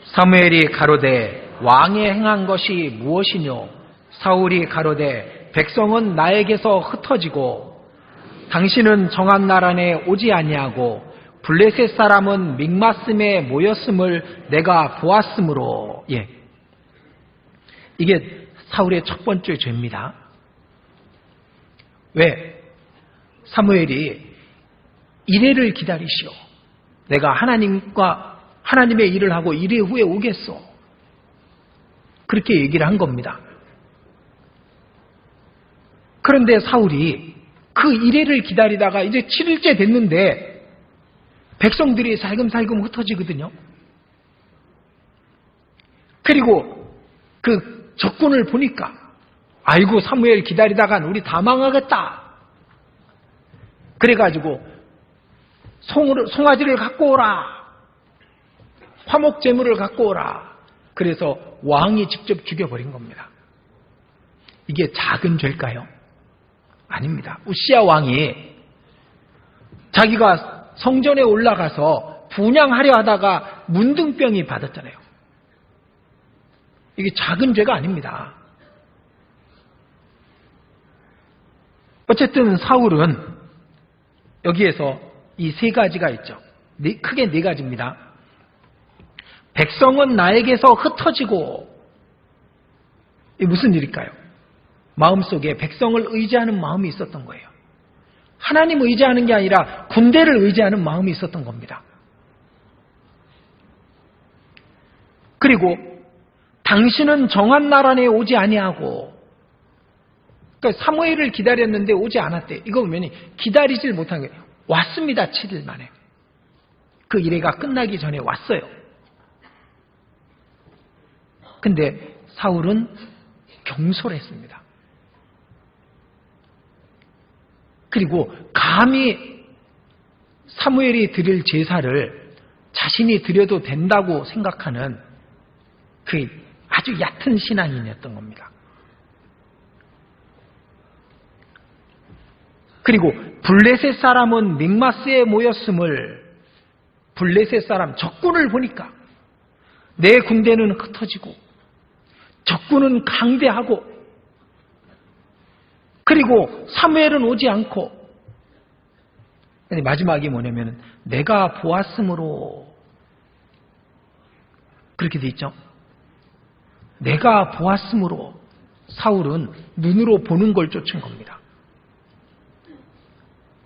사무엘이 가로되 왕의 행한 것이 무엇이뇨? 사울이 가로되 백성은 나에게서 흩어지고 당신은 정한 나라에 오지 아니하고 블레셋 사람은 믹마슴에 모였음을 내가 보았으므로. 이게 사울의 첫 번째 죄입니다. 왜? 사무엘이 이래를 기다리시오. 내가 하나님의 일을 하고 이래 후에 오겠소. 그렇게 얘기를 한 겁니다. 그런데 사울이 그 이래를 기다리다가 이제 7일째 됐는데 백성들이 살금살금 흩어지거든요. 그리고 그 적군을 보니까 아이고 사무엘 기다리다간 우리 다 망하겠다. 그래가지고 송아지를 갖고 오라. 화목제물을 갖고 오라. 그래서 왕이 직접 죽여버린 겁니다. 이게 작은 죄일까요? 아닙니다. 우시야 왕이 자기가 성전에 올라가서 분향하려 하다가 문둥병이 받았잖아요. 이게 작은 죄가 아닙니다. 어쨌든 사울은 여기에서 이 세 가지가 있죠. 크게 네 가지입니다. 백성은 나에게서 흩어지고, 이게 무슨 일일까요? 마음속에 백성을 의지하는 마음이 있었던 거예요. 하나님 의지하는 게 아니라 군대를 의지하는 마음이 있었던 겁니다. 그리고 당신은 정한 날 안에 오지 아니하고, 그러니까 사무엘을 기다렸는데 오지 않았대. 이거 보면 기다리질 못한 거예요. 왔습니다. 7일 만에. 그 일회가 끝나기 전에 왔어요. 근데 사울은 경솔했습니다. 그리고 감히 사무엘이 드릴 제사를 자신이 드려도 된다고 생각하는 그 아주 얕은 신앙인이었던 겁니다. 그리고 블레셋 사람은 믹마스에 모였음을, 블레셋 사람 적군을 보니까 내 군대는 흩어지고 적군은 강대하고, 그리고 사무엘은 오지 않고, 마지막이 뭐냐면 내가 보았으므로, 그렇게 돼 있죠. 내가 보았으므로 사울은 눈으로 보는 걸 쫓은 겁니다.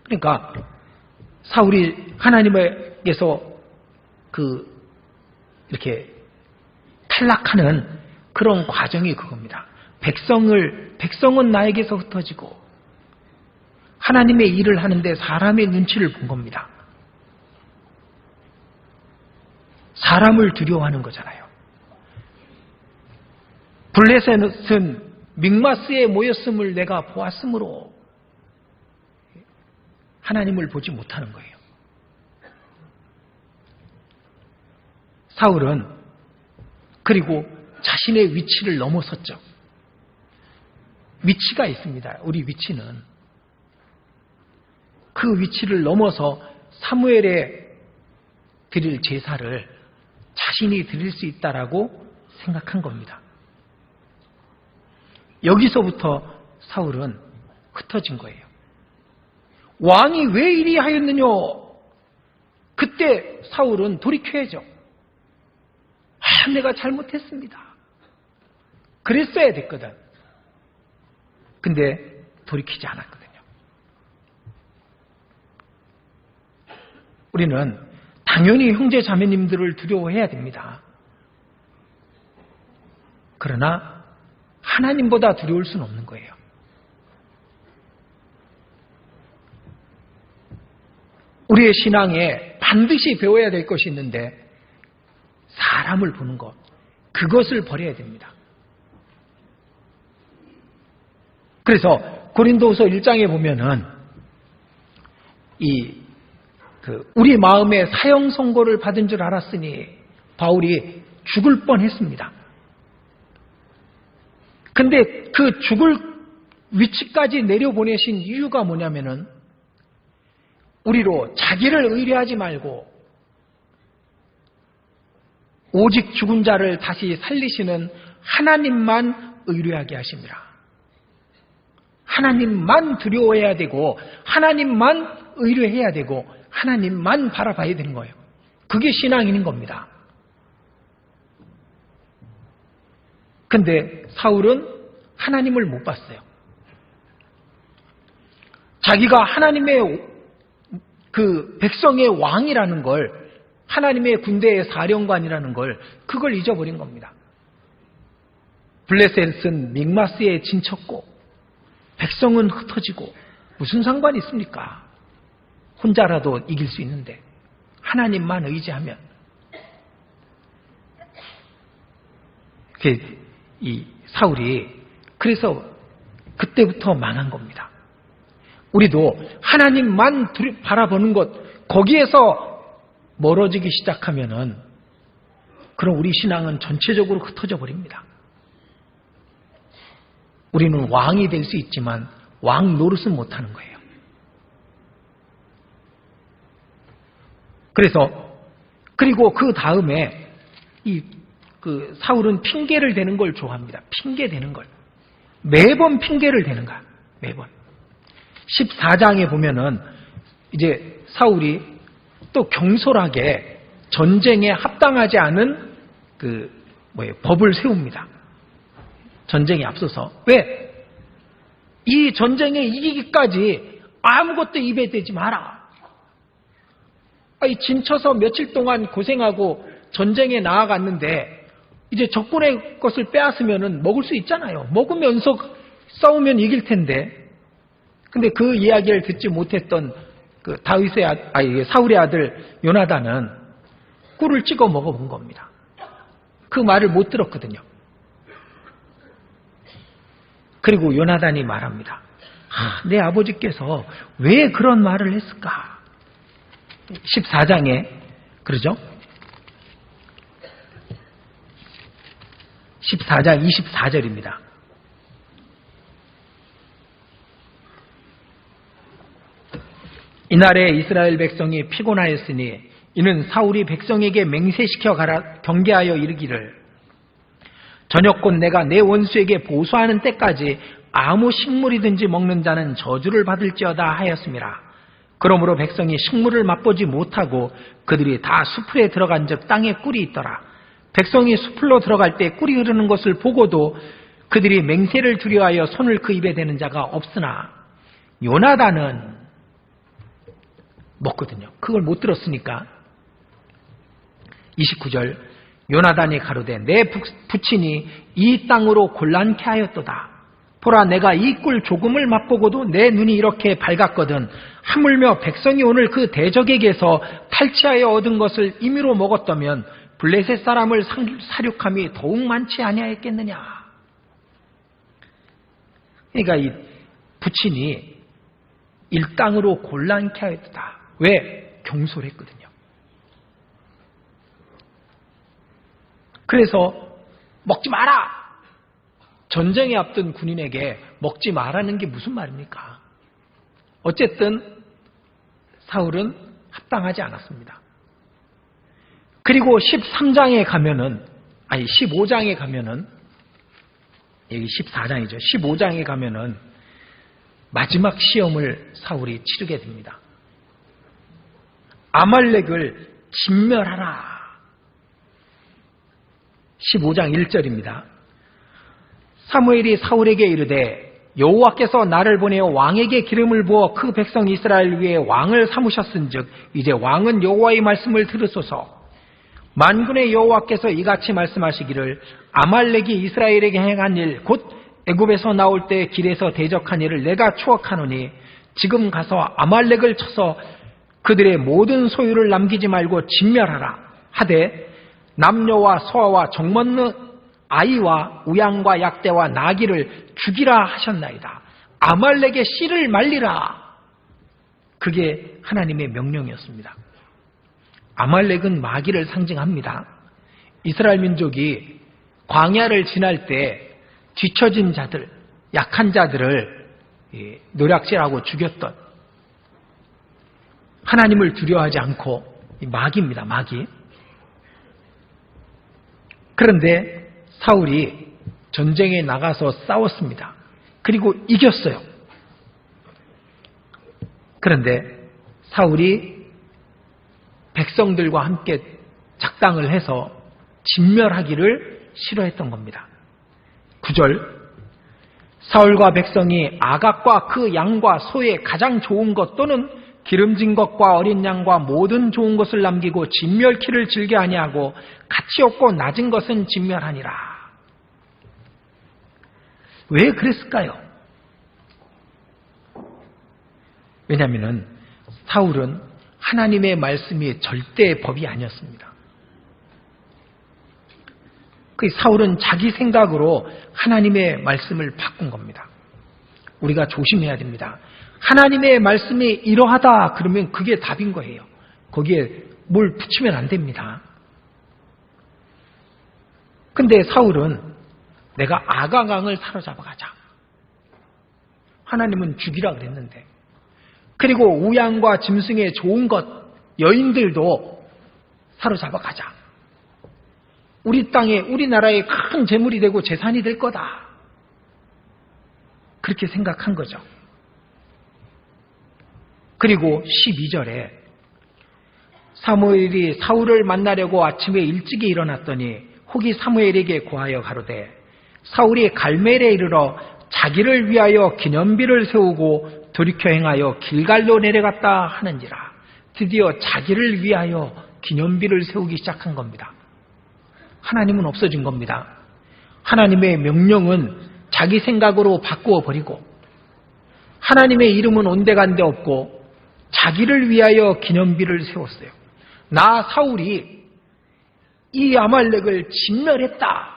그러니까 사울이 하나님에게서 이렇게 탈락하는 그런 과정이 그겁니다. 백성은 나에게서 흩어지고 하나님의 일을 하는데 사람의 눈치를 본 겁니다. 사람을 두려워하는 거잖아요. 블레셋은 믹마스에 모였음을 내가 보았으므로 하나님을 보지 못하는 거예요. 사울은 그리고 자신의 위치를 넘어섰죠. 위치가 있습니다. 우리 위치는. 그 위치를 넘어서 사무엘에 드릴 제사를 자신이 드릴 수 있다라고 생각한 겁니다. 여기서부터 사울은 흩어진 거예요. 왕이 왜 이리 하였느냐? 그때 사울은 돌이켜야죠. 내가 잘못했습니다. 그랬어야 됐거든. 근데 돌이키지 않았거든요. 우리는 당연히 형제 자매님들을 두려워해야 됩니다. 그러나 하나님보다 두려울 수는 없는 거예요. 우리의 신앙에 반드시 배워야 될 것이 있는데 사람을 보는 것, 그것을 버려야 됩니다. 그래서 고린도후서 1장에 보면은 우리 마음에 사형 선고를 받은 줄 알았으니 바울이 죽을 뻔했습니다. 근데 그 죽을 위치까지 내려보내신 이유가 뭐냐면은 우리로 자기를 의뢰하지 말고 오직 죽은 자를 다시 살리시는 하나님만 의뢰하게 하십니다. 하나님만 두려워해야 되고 하나님만 의뢰해야 되고 하나님만 바라봐야 되는 거예요. 그게 신앙인인 겁니다. 근데 사울은 하나님을 못 봤어요. 자기가 하나님의 그 백성의 왕이라는 걸, 하나님의 군대의 사령관이라는 걸, 그걸 잊어버린 겁니다. 블레셋은 믹마스에 진쳤고 백성은 흩어지고 무슨 상관이 있습니까? 혼자라도 이길 수 있는데 하나님만 의지하면. 이 사울이 그래서 그때부터 망한 겁니다. 우리도 하나님만 바라보는 것, 거기에서 멀어지기 시작하면은 그럼 우리 신앙은 전체적으로 흩어져 버립니다. 우리는 왕이 될 수 있지만 왕 노릇은 못하는 거예요. 그리고 그 다음에 사울은 핑계를 대는 걸 좋아합니다. 핑계 대는 걸. 매번 핑계를 대는 거야. 매번. 14장에 보면은 이제 사울이 또 경솔하게 전쟁에 합당하지 않은 법을 세웁니다. 전쟁에 앞서서. 왜? 이 전쟁에 이기기까지 아무것도 입에 대지 마라. 진쳐서 며칠 동안 고생하고 전쟁에 나아갔는데 이제 적군의 것을 빼앗으면 먹을 수 있잖아요. 먹으면서 싸우면 이길 텐데. 근데 그 이야기를 듣지 못했던 그 사울의 아들 요나단은 꿀을 찍어 먹어본 겁니다. 그 말을 못 들었거든요. 그리고 요나단이 말합니다. 내 아버지께서 왜 그런 말을 했을까? 14장에 그러죠? 14장 24절입니다. 이날에 이스라엘 백성이 피곤하였으니 이는 사울이 백성에게 맹세시켜 가라 경계하여 이르기를 저녁곧 내가 내 원수에게 보수하는 때까지 아무 식물이든지 먹는 자는 저주를 받을지어다 하였습니다. 그러므로 백성이 식물을 맛보지 못하고 그들이 다 수풀에 들어간 즉 땅에 꿀이 있더라. 백성이 수풀로 들어갈 때 꿀이 흐르는 것을 보고도 그들이 맹세를 두려워하여 손을 그 입에 대는 자가 없으나 요나단은 먹거든요. 그걸 못 들었으니까. 29절 요나단이 가로되 내 부친이 이 땅으로 곤란케 하였도다. 보라 내가 이 꿀 조금을 맛보고도 내 눈이 이렇게 밝았거든. 하물며 백성이 오늘 그 대적에게서 탈취하여 얻은 것을 임의로 먹었다면 블레셋 사람을 사륙함이 더욱 많지 아니하였겠느냐. 그러니까 이 부친이 일땅으로 곤란케 하였다. 왜? 경솔했거든요. 그래서 먹지 마라! 전쟁에 앞둔 군인에게 먹지 마라는 게 무슨 말입니까? 어쨌든 사울은 합당하지 않았습니다. 그리고 13장에 가면은, 15장에 가면은, 여기 14장이죠. 15장에 가면은 마지막 시험을 사울이 치르게 됩니다. 아말렉을 진멸하라. 15장 1절입니다. 사무엘이 사울에게 이르되 여호와께서 나를 보내어 왕에게 기름을 부어 그 백성 이스라엘 위에 왕을 삼으셨은즉 이제 왕은 여호와의 말씀을 들으소서. 만군의 여호와께서 이같이 말씀하시기를 아말렉이 이스라엘에게 행한 일 곧 애굽에서 나올 때 길에서 대적한 일을 내가 추억하노니 지금 가서 아말렉을 쳐서 그들의 모든 소유를 남기지 말고 진멸하라 하되 남녀와 소아와 정먹는 아이와 우양과 약대와 나귀를 죽이라 하셨나이다. 아말렉의 씨를 말리라. 그게 하나님의 명령이었습니다. 아말렉은 마귀를 상징합니다. 이스라엘 민족이 광야를 지날 때 뒤처진 자들, 약한 자들을 노략질하고 죽였던 하나님을 두려워하지 않고 마귀입니다. 마귀. 그런데 사울이 전쟁에 나가서 싸웠습니다. 그리고 이겼어요. 그런데 사울이 백성들과 함께 작당을 해서 진멸하기를 싫어했던 겁니다. 9절 사울과 백성이 아각과 그 양과 소의 가장 좋은 것 또는 기름진 것과 어린 양과 모든 좋은 것을 남기고 진멸키를 즐겨 아니하고 가치 없고 낮은 것은 진멸하니라. 왜 그랬을까요? 왜냐하면 사울은 하나님의 말씀이 절대 법이 아니었습니다. 그 사울은 자기 생각으로 하나님의 말씀을 바꾼 겁니다. 우리가 조심해야 됩니다. 하나님의 말씀이 이러하다 그러면 그게 답인 거예요. 거기에 뭘 붙이면 안 됩니다. 근데 사울은 내가 아가강을 사로잡아 가자. 하나님은 죽이라 그랬는데. 그리고 우양과 짐승의 좋은 것, 여인들도 사로잡아 가자. 우리 땅에, 우리나라에 큰 재물이 되고 재산이 될 거다. 그렇게 생각한 거죠. 그리고 12절에 사무엘이 사울을 만나려고 아침에 일찍이 일어났더니 혹이 사무엘에게 고하여 가로되 사울이 갈멜에 이르러 자기를 위하여 기념비를 세우고 돌이켜 행하여 길갈로 내려갔다 하는지라. 드디어 자기를 위하여 기념비를 세우기 시작한 겁니다. 하나님은 없어진 겁니다. 하나님의 명령은 자기 생각으로 바꾸어 버리고 하나님의 이름은 온데간데 없고 자기를 위하여 기념비를 세웠어요. 나 사울이 이 아말렉을 진멸했다.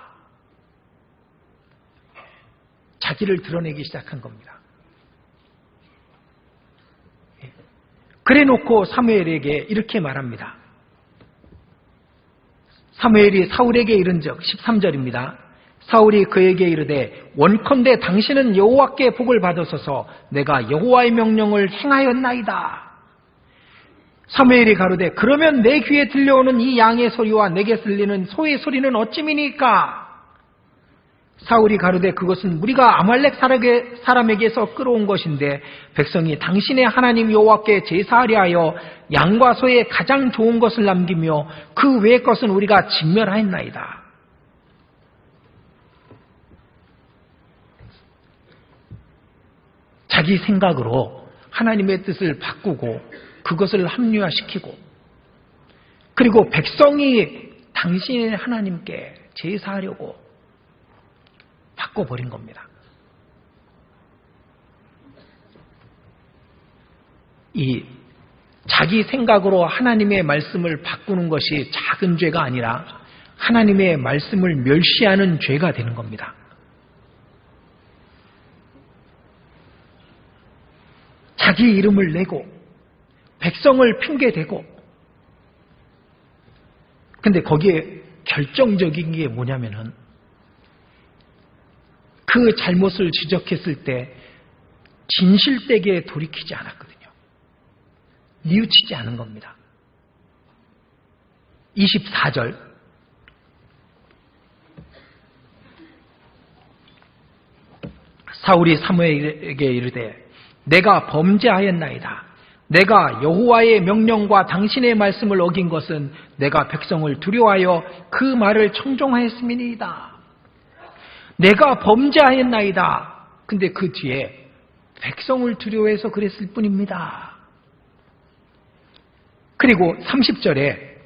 자기를 드러내기 시작한 겁니다. 그래놓고 사무엘에게 이렇게 말합니다. 사무엘이 사울에게 이른즉 13절입니다. 사울이 그에게 이르되 원컨대 당신은 여호와께 복을 받으소서. 내가 여호와의 명령을 행하였나이다. 사무엘이 가로되 그러면 내 귀에 들려오는 이 양의 소리와 내게 들리는 소의 소리는 어찌미니까? 사울이 가로되 그것은 우리가 아말렉 사람에게서 끌어온 것인데 백성이 당신의 하나님 여호와께 제사하려 하여 양과 소의 가장 좋은 것을 남기며 그 외의 것은 우리가 진멸하였나이다. 자기 생각으로 하나님의 뜻을 바꾸고 그것을 합리화시키고 그리고 백성이 당신의 하나님께 제사하려고 바꿔버린 겁니다. 이 자기 생각으로 하나님의 말씀을 바꾸는 것이 작은 죄가 아니라 하나님의 말씀을 멸시하는 죄가 되는 겁니다. 자기 이름을 내고 백성을 핑계대고 근데 거기에 결정적인 게 뭐냐면은 그 잘못을 지적했을 때 진실되게 돌이키지 않았거든요. 뉘우치지 않은 겁니다. 24절 사울이 사무엘에게 이르되 내가 범죄하였나이다. 내가 여호와의 명령과 당신의 말씀을 어긴 것은 내가 백성을 두려워하여 그 말을 청종하였음이니이다. 내가 범죄하였나이다. 근데 그 뒤에 백성을 두려워해서 그랬을 뿐입니다. 그리고 30절에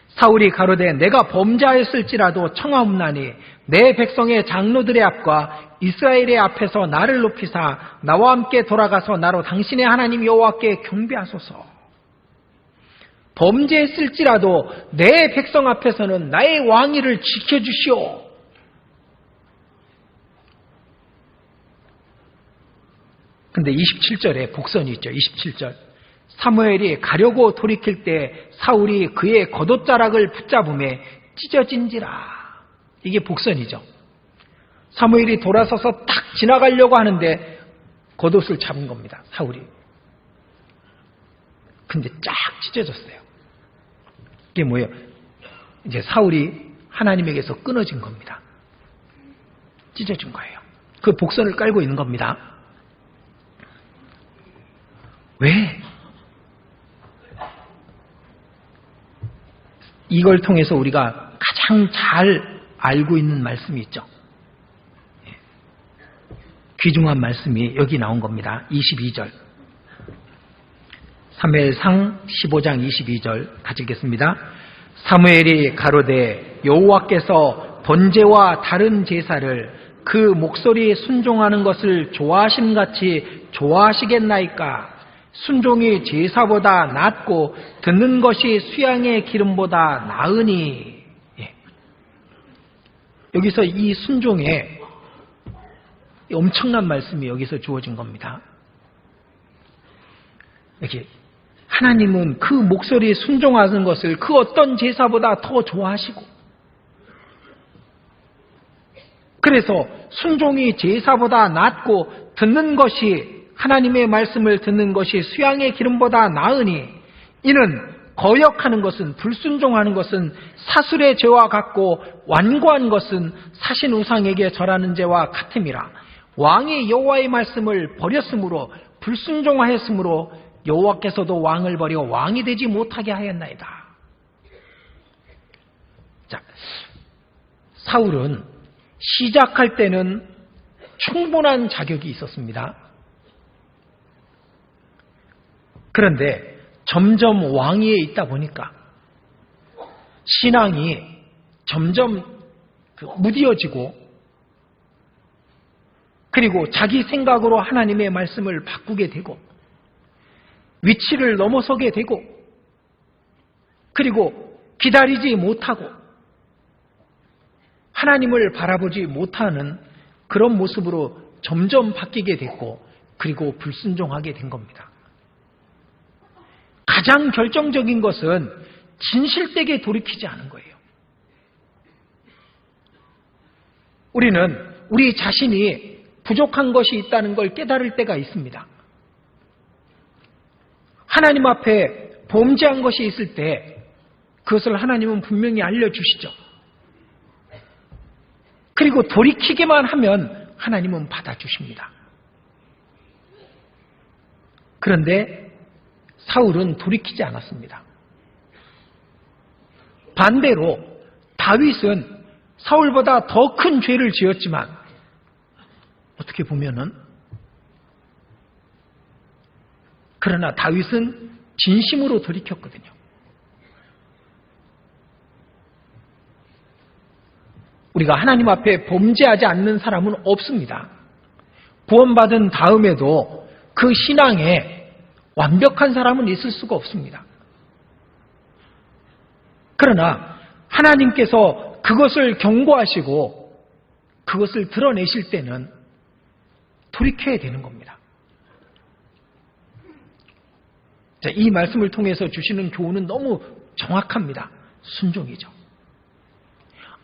사울이 가로되 내가 범죄하였을지라도 청하옵나니 내 백성의 장로들의 앞과 이스라엘의 앞에서 나를 높이사 나와 함께 돌아가서 나로 당신의 하나님 여호와께 경배하소서. 범죄했을지라도 내 백성 앞에서는 나의 왕위를 지켜주시오. 근데 27절에 복선이 있죠. 27절. 사무엘이 가려고 돌이킬 때 사울이 그의 겉옷자락을 붙잡음에 찢어진지라. 이게 복선이죠. 사무엘이 돌아서서 딱 지나가려고 하는데 겉옷을 잡은 겁니다. 사울이. 근데 쫙 찢어졌어요. 이게 뭐예요? 이제 사울이 하나님에게서 끊어진 겁니다. 찢어진 거예요. 그 복선을 깔고 있는 겁니다. 왜? 이걸 통해서 우리가 가장 잘 알고 있는 말씀이 있죠. 귀중한 말씀이 여기 나온 겁니다. 22절. 사무엘상 15장 22절 같이 읽겠습니다. 사무엘이 가로되 여호와께서 번제와 다른 제사를 그 목소리에 순종하는 것을 좋아하심같이 좋아하시겠나이까? 순종이 제사보다 낫고 듣는 것이 수양의 기름보다 나으니. 여기서 이 순종에 엄청난 말씀이 여기서 주어진 겁니다. 이렇게 하나님은 그 목소리에 순종하는 것을 그 어떤 제사보다 더 좋아하시고 그래서 순종이 제사보다 낫고 듣는 것이 하나님의 말씀을 듣는 것이 수양의 기름보다 나으니 이는 거역하는 것은 불순종하는 것은 사술의 죄와 같고 완고한 것은 사신 우상에게 절하는 죄와 같음이라. 왕이 여호와의 말씀을 버렸으므로 불순종하였으므로 여호와께서도 왕을 버려 왕이 되지 못하게 하였나이다. 자, 사울은 시작할 때는 충분한 자격이 있었습니다. 그런데 점점 왕위에 있다 보니까 신앙이 점점 무디어지고, 그리고 자기 생각으로 하나님의 말씀을 바꾸게 되고, 위치를 넘어서게 되고, 그리고 기다리지 못하고 하나님을 바라보지 못하는 그런 모습으로 점점 바뀌게 됐고, 그리고 불순종하게 된 겁니다. 가장 결정적인 것은 진실되게 돌이키지 않은 거예요. 우리는 우리 자신이 부족한 것이 있다는 걸 깨달을 때가 있습니다. 하나님 앞에 범죄한 것이 있을 때 그것을 하나님은 분명히 알려주시죠. 그리고 돌이키기만 하면 하나님은 받아주십니다. 그런데 사울은 돌이키지 않았습니다. 반대로 다윗은 사울보다 더 큰 죄를 지었지만 어떻게 보면은, 그러나 다윗은 진심으로 돌이켰거든요. 우리가 하나님 앞에 범죄하지 않는 사람은 없습니다. 구원받은 다음에도 그 신앙에 완벽한 사람은 있을 수가 없습니다. 그러나 하나님께서 그것을 경고하시고 그것을 드러내실 때는 돌이켜야 되는 겁니다. 자, 이 말씀을 통해서 주시는 교훈은 너무 정확합니다. 순종이죠.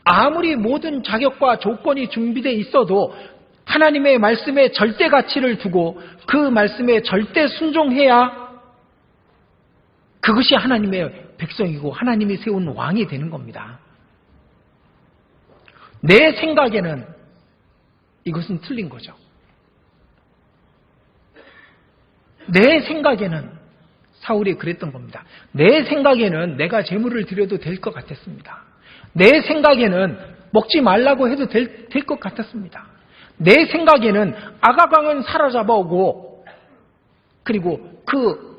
아무리 모든 자격과 조건이 준비되어 있어도 하나님의 말씀에 절대 가치를 두고 그 말씀에 절대 순종해야 그것이 하나님의 백성이고 하나님이 세운 왕이 되는 겁니다. 내 생각에는 이것은 틀린 거죠. 내 생각에는 사울이 그랬던 겁니다. 내 생각에는 내가 제물을 드려도 될 것 같았습니다. 내 생각에는 먹지 말라고 해도 될 것 같았습니다. 내 생각에는 아가강은 사로잡아오고, 그리고 그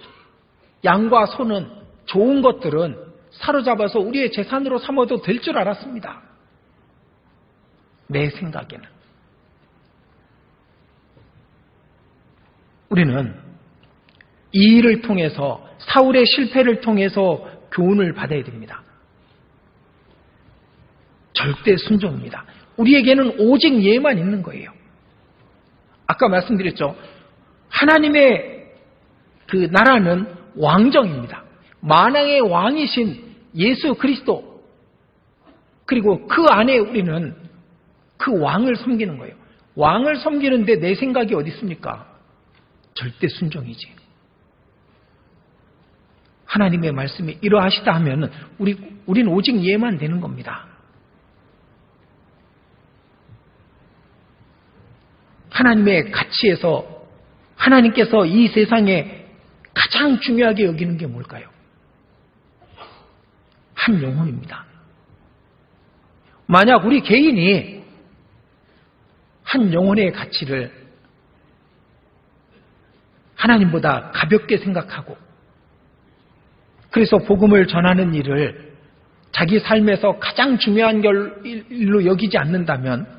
양과 소는, 좋은 것들은 사로잡아서 우리의 재산으로 삼아도 될 줄 알았습니다. 내 생각에는. 우리는 이 일을 통해서, 사울의 실패를 통해서 교훈을 받아야 됩니다. 절대 순종입니다. 우리에게는 오직 예만 있는 거예요. 아까 말씀드렸죠. 하나님의 그 나라는 왕정입니다. 만왕의 왕이신 예수 그리스도, 그리고 그 안에 우리는 그 왕을 섬기는 거예요. 왕을 섬기는데 내 생각이 어디 있습니까? 절대 순종이지. 하나님의 말씀이 이러하시다 하면 우린 오직 예만 되는 겁니다. 하나님의 가치에서 하나님께서 이 세상에 가장 중요하게 여기는 게 뭘까요? 한 영혼입니다. 만약 우리 개인이 한 영혼의 가치를 하나님보다 가볍게 생각하고, 그래서 복음을 전하는 일을 자기 삶에서 가장 중요한 일로 여기지 않는다면,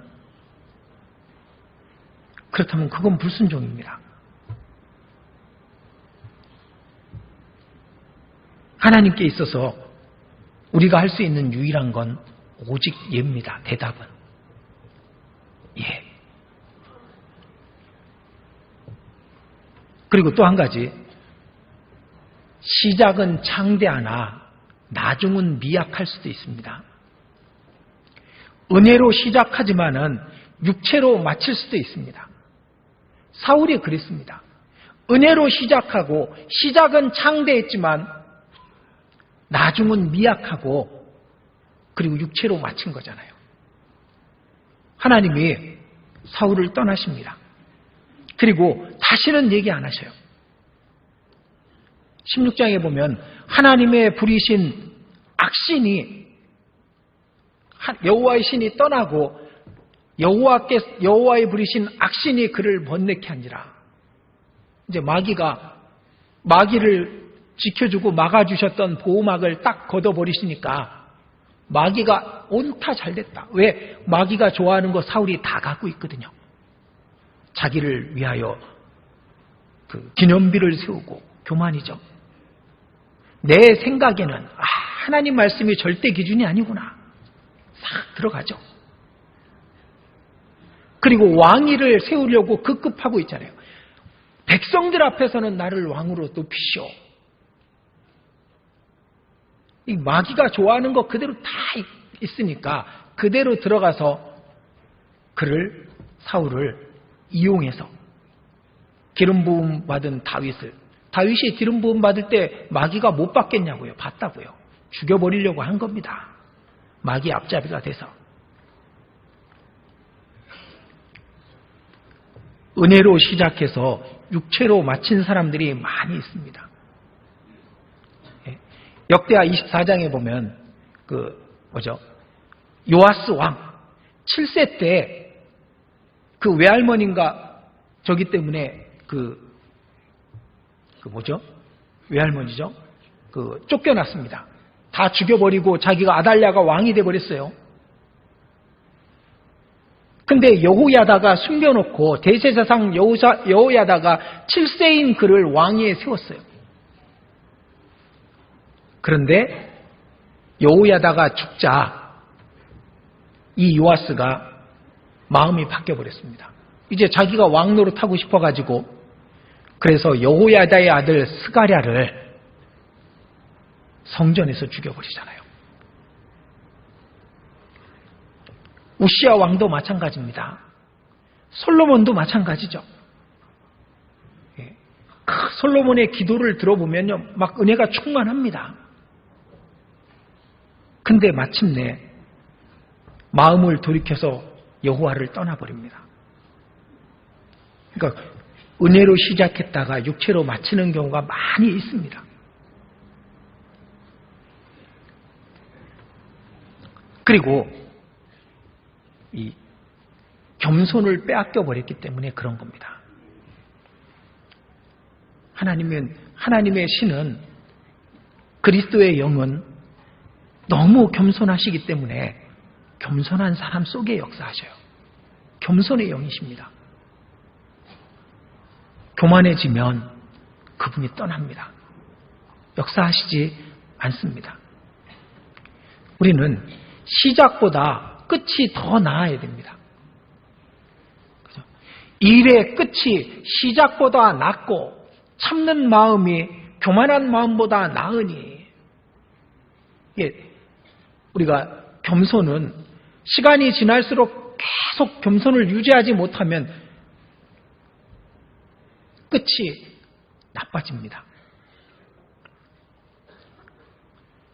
그렇다면 그건 불순종입니다. 하나님께 있어서 우리가 할 수 있는 유일한 건 오직 예입니다. 대답은 예. 그리고 또 한 가지, 시작은 창대하나 나중은 미약할 수도 있습니다. 은혜로 시작하지만은 육체로 마칠 수도 있습니다. 사울이 그랬습니다. 은혜로 시작하고 시작은 창대했지만 나중은 미약하고 그리고 육체로 마친 거잖아요. 하나님이 사울을 떠나십니다. 그리고 다시는 얘기 안 하셔요. 16장에 보면 하나님의 부리신 악신이, 여호와의 신이 떠나고 여호와의 부리신 악신이 그를 번뇌케 한지라. 이제 마귀를 지켜주고 막아주셨던 보호막을 딱 걷어버리시니까 마귀가 온타 잘됐다. 왜? 마귀가 좋아하는 거 사울이 다 갖고 있거든요. 자기를 위하여 그 기념비를 세우고 교만이죠. 내 생각에는 하나님 말씀이 절대 기준이 아니구나. 싹 들어가죠. 그리고 왕위를 세우려고 급급하고 있잖아요. 백성들 앞에서는 나를 왕으로 높이시오. 이 마귀가 좋아하는 거 그대로 다 있으니까 그대로 들어가서 사울을 이용해서 기름 부음 받은 다윗이 기름 부음 받을 때 마귀가 못 받겠냐고요. 받다고요. 죽여버리려고 한 겁니다. 마귀 앞잡이가 돼서. 은혜로 시작해서 육체로 마친 사람들이 많이 있습니다. 역대하 24장에 보면 요아스 왕 7세 때 그 외할머니인가 저기 때문에 외할머니죠. 쫓겨났습니다. 다 죽여버리고 자기가 아달랴가 왕이 돼버렸어요. 근데 여호야다가 숨겨놓고 대제사장 여호야다가 7세인 그를 왕위에 세웠어요. 그런데 여호야다가 죽자 이 요아스가 마음이 바뀌어버렸습니다. 이제 자기가 왕 노릇하고 싶어가지고 그래서 여호야다의 아들 스가랴를 성전에서 죽여버리잖아요. 우시야 왕도 마찬가지입니다. 솔로몬도 마찬가지죠. 솔로몬의 기도를 들어보면요, 막 은혜가 충만합니다. 근데 마침내 마음을 돌이켜서 여호와를 떠나버립니다. 그러니까 은혜로 시작했다가 육체로 마치는 경우가 많이 있습니다. 그리고 이 겸손을 빼앗겨 버렸기 때문에 그런 겁니다. 하나님의 신은 그리스도의 영은 너무 겸손하시기 때문에 겸손한 사람 속에 역사하셔요. 겸손의 영이십니다. 교만해지면 그분이 떠납니다. 역사하시지 않습니다. 우리는 시작보다 끝이 더 나아야 됩니다. 그죠? 일의 끝이 시작보다 낫고 참는 마음이 교만한 마음보다 나으니, 우리가 겸손은 시간이 지날수록 계속 겸손을 유지하지 못하면 끝이 나빠집니다.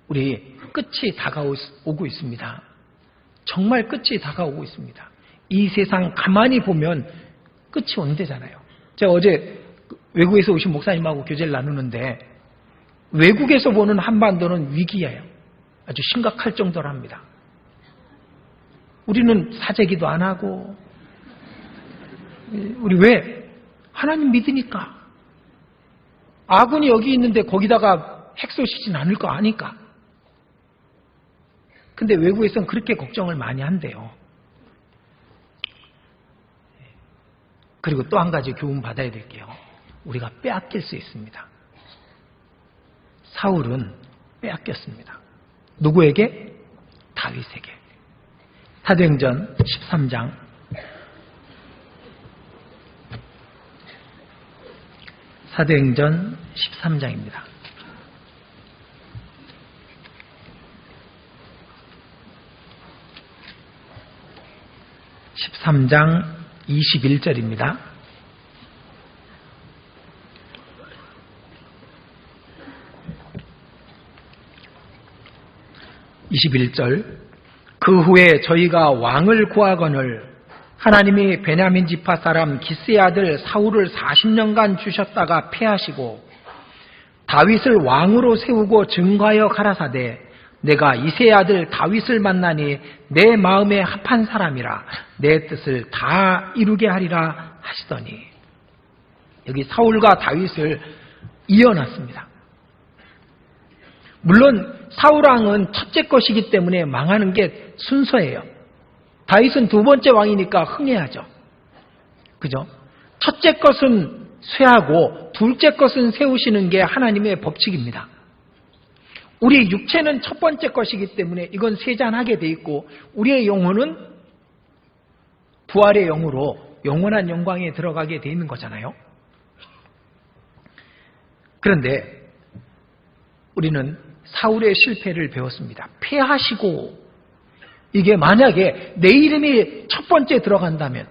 우리 끝이 다가오고 있습니다. 정말 끝이 다가오고 있습니다. 이 세상 가만히 보면 끝이 온대잖아요. 제가 어제 외국에서 오신 목사님하고 교제를 나누는데 외국에서 보는 한반도는 위기예요. 아주 심각할 정도랍니다. 우리는 사재기도 안 하고, 우리 왜? 하나님 믿으니까. 아군이 여기 있는데 거기다가 핵 쏘시진 않을 거 아니까. 근데 외국에서는 그렇게 걱정을 많이 한대요. 그리고 또 한 가지 교훈 받아야 될게요. 우리가 빼앗길 수 있습니다. 사울은 빼앗겼습니다. 누구에게? 다윗에게. 사도행전 13장 13장입니다. 13장 21절입니다. 그 후에 저희가 왕을 구하거늘 하나님이 베냐민 지파 사람 기스의 아들 사울을 40년간 주셨다가 패하시고 다윗을 왕으로 세우고 증거하여 가라사대 내가 이새의 아들 다윗을 만나니 내 마음에 합한 사람이라 내 뜻을 다 이루게 하리라 하시더니, 여기 사울과 다윗을 이어놨습니다. 물론 사울왕은 첫째 것이기 때문에 망하는 게 순서예요. 다윗은 두 번째 왕이니까 흥해야죠. 그죠? 첫째 것은 쇠하고 둘째 것은 세우시는 게 하나님의 법칙입니다. 우리 육체는 첫 번째 것이기 때문에 이건 세잔하게 돼 있고, 우리의 영혼은 부활의 영으로 영원한 영광에 들어가게 돼 있는 거잖아요. 그런데 우리는 사울의 실패를 배웠습니다. 패하시고, 이게 만약에 내 이름이 첫 번째 들어간다면,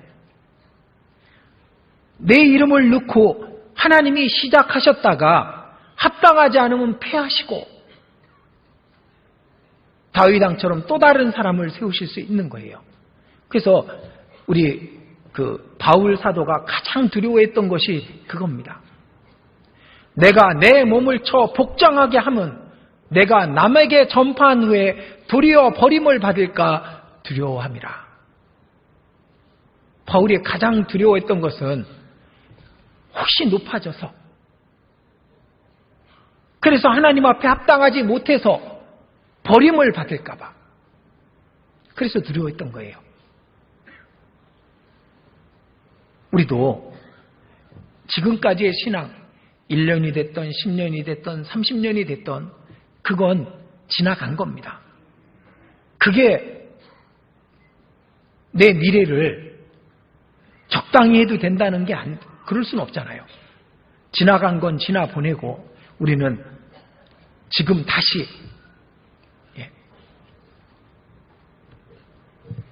내 이름을 넣고 하나님이 시작하셨다가 합당하지 않으면 패하시고, 다윗 왕처럼 또 다른 사람을 세우실 수 있는 거예요. 그래서 우리 바울 사도가 가장 두려워했던 것이 그겁니다. 내가 내 몸을 쳐 복장하게 하면 내가 남에게 전파한 후에 도리어 버림을 받을까 두려워함이라. 바울이 가장 두려워했던 것은 혹시 높아져서, 그래서 하나님 앞에 합당하지 못해서 버림을 받을까 봐, 그래서 두려워했던 거예요. 우리도 지금까지의 신앙, 1년이 됐던 10년이 됐던 30년이 됐던, 그건 지나간 겁니다. 그게 내 미래를 적당히 해도 된다는 게 그럴 수는 없잖아요. 지나간 건 지나 보내고 우리는 지금 다시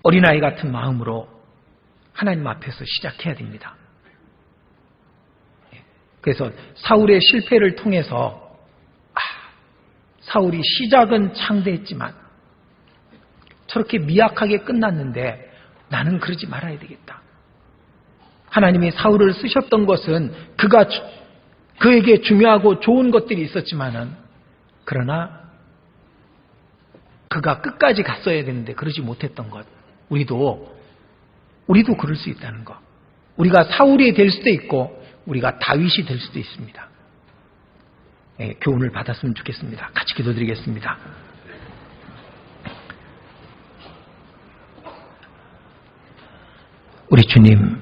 어린아이 같은 마음으로 하나님 앞에서 시작해야 됩니다. 그래서 사울의 실패를 통해서 사울이 시작은 창대했지만 저렇게 미약하게 끝났는데 나는 그러지 말아야 되겠다. 하나님이 사울을 쓰셨던 것은 그에게 중요하고 좋은 것들이 있었지만은, 그러나 그가 끝까지 갔어야 되는데 그러지 못했던 것. 우리도 그럴 수 있다는 것. 우리가 사울이 될 수도 있고 우리가 다윗이 될 수도 있습니다. 교훈을 받았으면 좋겠습니다. 같이 기도드리겠습니다. 우리 주님,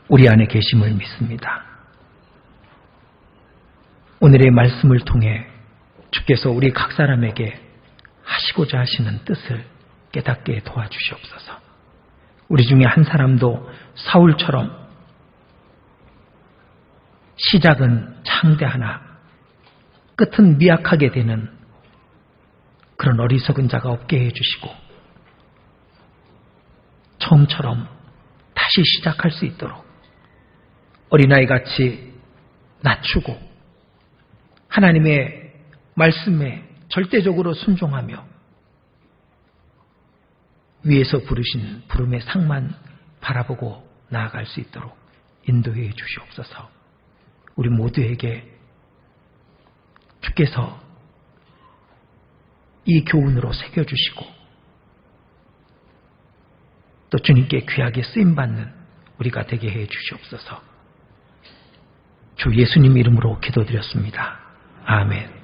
우리 안에 계심을 믿습니다. 오늘의 말씀을 통해 주께서 우리 각 사람에게 하시고자 하시는 뜻을 깨닫게 도와주시옵소서. 우리 중에 한 사람도 사울처럼 시작은 창대하나 끝은 미약하게 되는 그런 어리석은 자가 없게 해주시고, 처음처럼 다시 시작할 수 있도록 어린아이같이 낮추고 하나님의 말씀에 절대적으로 순종하며 위에서 부르신 부름의 상만 바라보고 나아갈 수 있도록 인도해 주시옵소서. 우리 모두에게 주께서 이 교훈으로 새겨주시고 또 주님께 귀하게 쓰임받는 우리가 되게 해 주시옵소서. 주 예수님 이름으로 기도드렸습니다. 아멘.